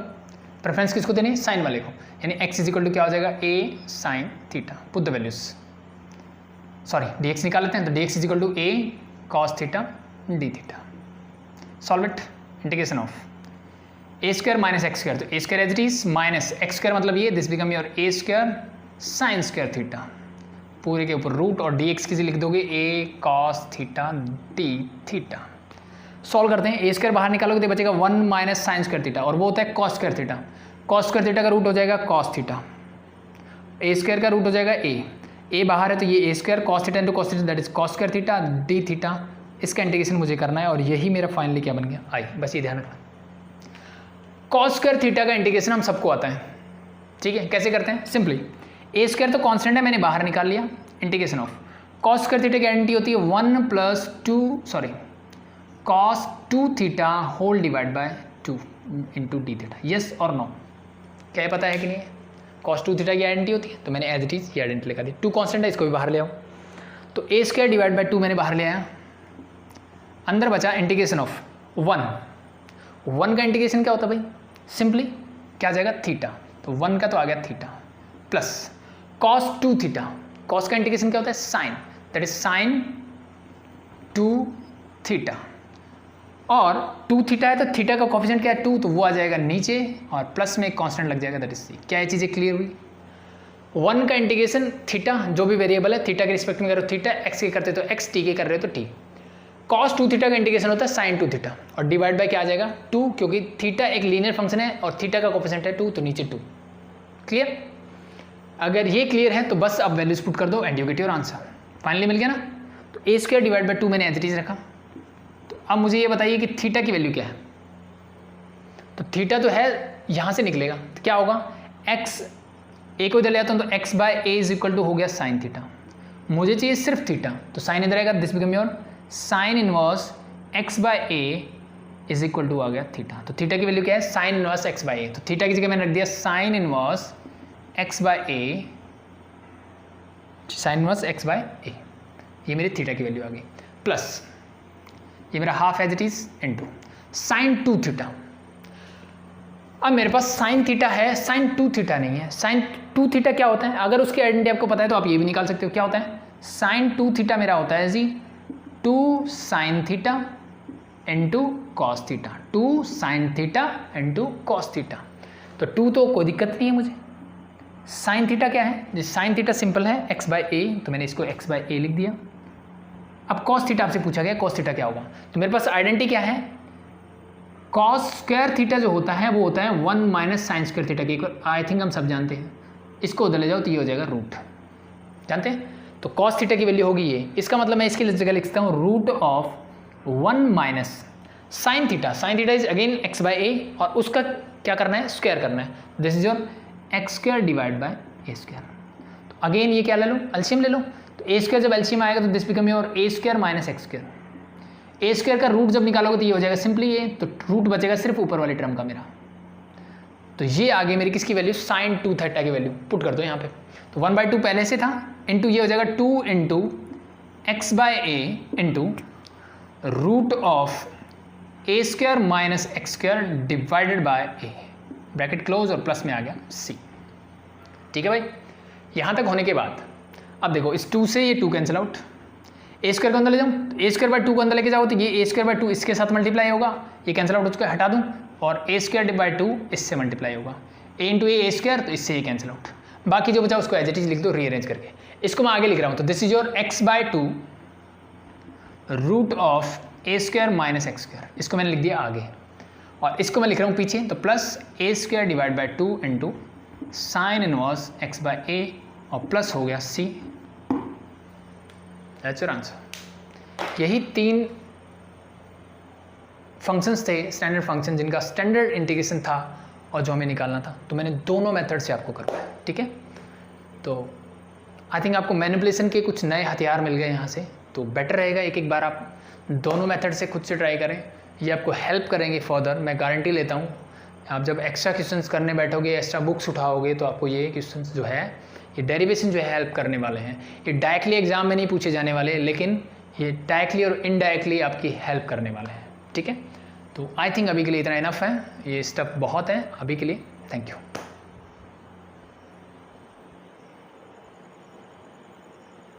A: प्रेफरेंस किसको देनी है, साइन वाले को, यानी एक्स इज इक्वल टू क्या हो जाएगा, A sine theta, put the values, sorry D X निकाल लेते हैं, तो D X is equal to A cos theta D theta, solve it, integration of A square minus x square, तो A square as it is minus x square मतलब ये, this become your A square sine square theta, पूरे के ऊपर रूट, और डी एक्स की लिख दोगे A cos theta D theta. Solve करते हैं, ए स्क्वायर बाहर निकालोगे तो बचेगा 1 माइनस साइन स्क्वायर थीटा, और वो होता है cos square theta, cos square theta का रूट हो जाएगा कॉस थीटा, ए स्क्वायर का रूट हो जाएगा ए बाहर है तो ये ए square cos theta into cos theta that is cos square theta D theta, इसका इंटीग्रेशन मुझे करना है और यही मेरा फाइनली क्या बन गया, आई, बस ये ध्यान रखना। कॉस स्क्वायर थीटा का इंटीग्रेशन हम सबको आता है, ठीक है, कैसे करते हैं, सिंपली ए स्क्वायर तो कांस्टेंट है, मैंने बाहर निकाल लिया, integration of cos square theta की आइडेंटिटी होती है 1 plus 2 sorry cos 2 theta whole divide by 2 into d theta, yes और नो, क्या पता है कि नहीं है, कॉस 2 थीटा की आइडेंटिटी होती है, तो मैंने एज इट इज ये आइडेंटिटी लगा दी, 2 कांस्टेंट है, इसको भी बाहर ले आओ, तो ए स्क्वायर डिवाइड बाय 2 मैंने बाहर ले आया, अंदर बचा इंटीग्रेशन ऑफ 1 का इंटीग्रेशन क्या होता है भाई, सिंपली क्या आ जाएगा थीटा, तो 1 का तो आ गया theta, plus cos 2 theta, cos का इंटीग्रेशन क्या होता है sine, that is sine 2 theta, और 2 थीटा है तो थीटा का कोफिशिएंट क्या है 2, तो वो आ जाएगा नीचे और प्लस में एक कांस्टेंट लग जाएगा दैट इज सी। क्या ये चीज़ें क्लियर हुई, 1 का इंटीग्रेशन थीटा जो भी वेरिएबल है थीटा के रिस्पेक्ट में करो थीटा, एक्स के करते तो एक्स, टी के कर रहे हो तो टी, कॉस 2 थीटा का इंटीग्रेशन होता है साइन 2 थीटा, और डिवाइड बाय क्या आ जाएगा 2, क्योंकि थीटा एक लीनियर फंक्शन है और थीटा का कोफिशिएंट है 2 तो नीचे 2, क्लियर। अगर ये क्लियर है तो बस अब वैल्यूज पुट कर दो and you get your answer, finally मिल गया ना। तो ए स्क्वायर डिवाइड बाय 2 मैंने एज इट इज रखा, तो अब मुझे ये बताइए कि थीटा की वैल्यू क्या है, तो थीटा तो है यहाँ से निकलेगा, तो क्या होगा एक्स, ए को इधर ले आता हूँ तो x by a is equal to हो गया साइन थीटा, मुझे चाहिए सिर्फ थीटा, तो साइन इधर आएगा, this become your sine inverse x by a is equal to आ गया थीटा, तो थीटा की वैल्यू क्या है sine inverse x by a, तो थीटा की जगह मैंने रख दिया sine inverse x by a, sine inverse x by a, ये मेरी थीटा की वैल्यू आ गई, प्लस ये मेरा half as it is into sine 2 theta, अब मेरे पास साइन थीटा है, साइन 2 थीटा नहीं है, साइन 2 थीटा क्या होता है, अगर उसकी आइडेंटिटी आपको पता है तो आप ये भी निकाल सकते हो, क्या होता है साइन 2 थीटा मेरा होता है जी 2 sine theta into cos theta, 2 sine theta into cos theta, तो 2 तो कोई दिक्कत नहीं है मुझे, साइन थीटा क्या है, साइन थीटा सिंपल है एक्स बाय ए, तो मैंने इसको एक्स बाय ए लिख दिया। अब कॉस थीटा आपसे पूछा गया, कॉस थीटा क्या होगा, तो मेरे पास आइडेंटिटी क्या है, कॉस स्क्वायर थीटा जो होता है वो होता है 1 माइनस साइन स्क्वायर थीटा के, आई थिंक हम सब जानते हैं, इसको उधर ले जाओ तो ये हो जाएगा रूट, जानते हैं, तो कॉस थीटा की वैल्यू होगी ये, इसका मतलब मैं इसकी जगह लिख सकता हूँ root of 1 minus sine theta, sine theta is again x by a, और उसका क्या करना है स्क्वायर करना है, this is your x square divide by A square, तो अगेन ये क्या ले लो एलसीएम ले लो, तो ए स्क्वायर जब एलसीएम आएगा तो this become your A square minus x square, A square का रूट जब निकालोगे तो ये हो जाएगा सिंपली ये, तो रूट बचेगा सिर्फ ऊपर वाले टर्म का मेरा, तो ये आगे मेरी किसकी वैल्यू साइन 2 थीटा की वैल्यू पुट कर दो यहाँ पे, तो 1/2 पहले से था इंटू ये हो जाएगा 2 into x by a into root of A square minus x square divided by a, bracket close और प्लस में आ गया सी, ठीक है भाई। यहाँ तक होने के बाद अब देखो इस 2 से ये 2 कैंसिल आउट, ए स्क्वायर को अंदर ले जाऊँ तो ए स्क्वायर बाय 2 को अंदर लेके जाओ तो ये ए स्क्वायर बाय 2 इसके साथ मल्टीप्लाई होगा, ये कैंसिल आउट उसको हटा दूँ और ए स्क्वायर बाय 2 इससे मल्टीप्लाई होगा, ए इंटू ए स्क्वायर, तो इससे ये कैंसिल आउट, बाकी जो बचा उसको एज इट इज लिख दो रीअरेंज करके, इसको मैं आगे लिख रहा हूँ, तो this is your x by 2 root of A square minus x square, इसको मैंने लिख दिया आगे, और इसको मैं लिख रहा हूँ पीछे, तो plus A square divide by 2 into sine inverse x by a, और प्लस हो गया सी, दैट्स योर आंसर। यही 3 फंक्शंस थे स्टैंडर्ड फंक्शन जिनका स्टैंडर्ड इंटीग्रेशन था और जो हमें निकालना था, तो मैंने दोनों मेथड से आपको करवाया, ठीक है। तो आई थिंक आपको मैनिपुलेशन के कुछ नए हथियार मिल गए यहाँ से, तो बेटर रहेगा एक एक बार आप दोनों मेथड से खुद से ट्राई करें, ये आपको हेल्प करेंगे फर्दर, मैं गारंटी लेता हूँ। आप जब एक्स्ट्रा क्वेश्चंस करने बैठोगे, एक्स्ट्रा बुक्स उठाओगे, तो आपको ये क्वेश्चंस जो है, ये डेरिवेशन जो है हेल्प करने वाले हैं। ये डायरेक्टली एग्जाम में नहीं पूछे जाने वाले, लेकिन ये डायरेक्टली और इनडायरेक्टली आपकी हेल्प करने वाले हैं। ठीक है, तो आई थिंक अभी के लिए इतना इनफ है, ये स्टेप बहुत है अभी के लिए। Thank you.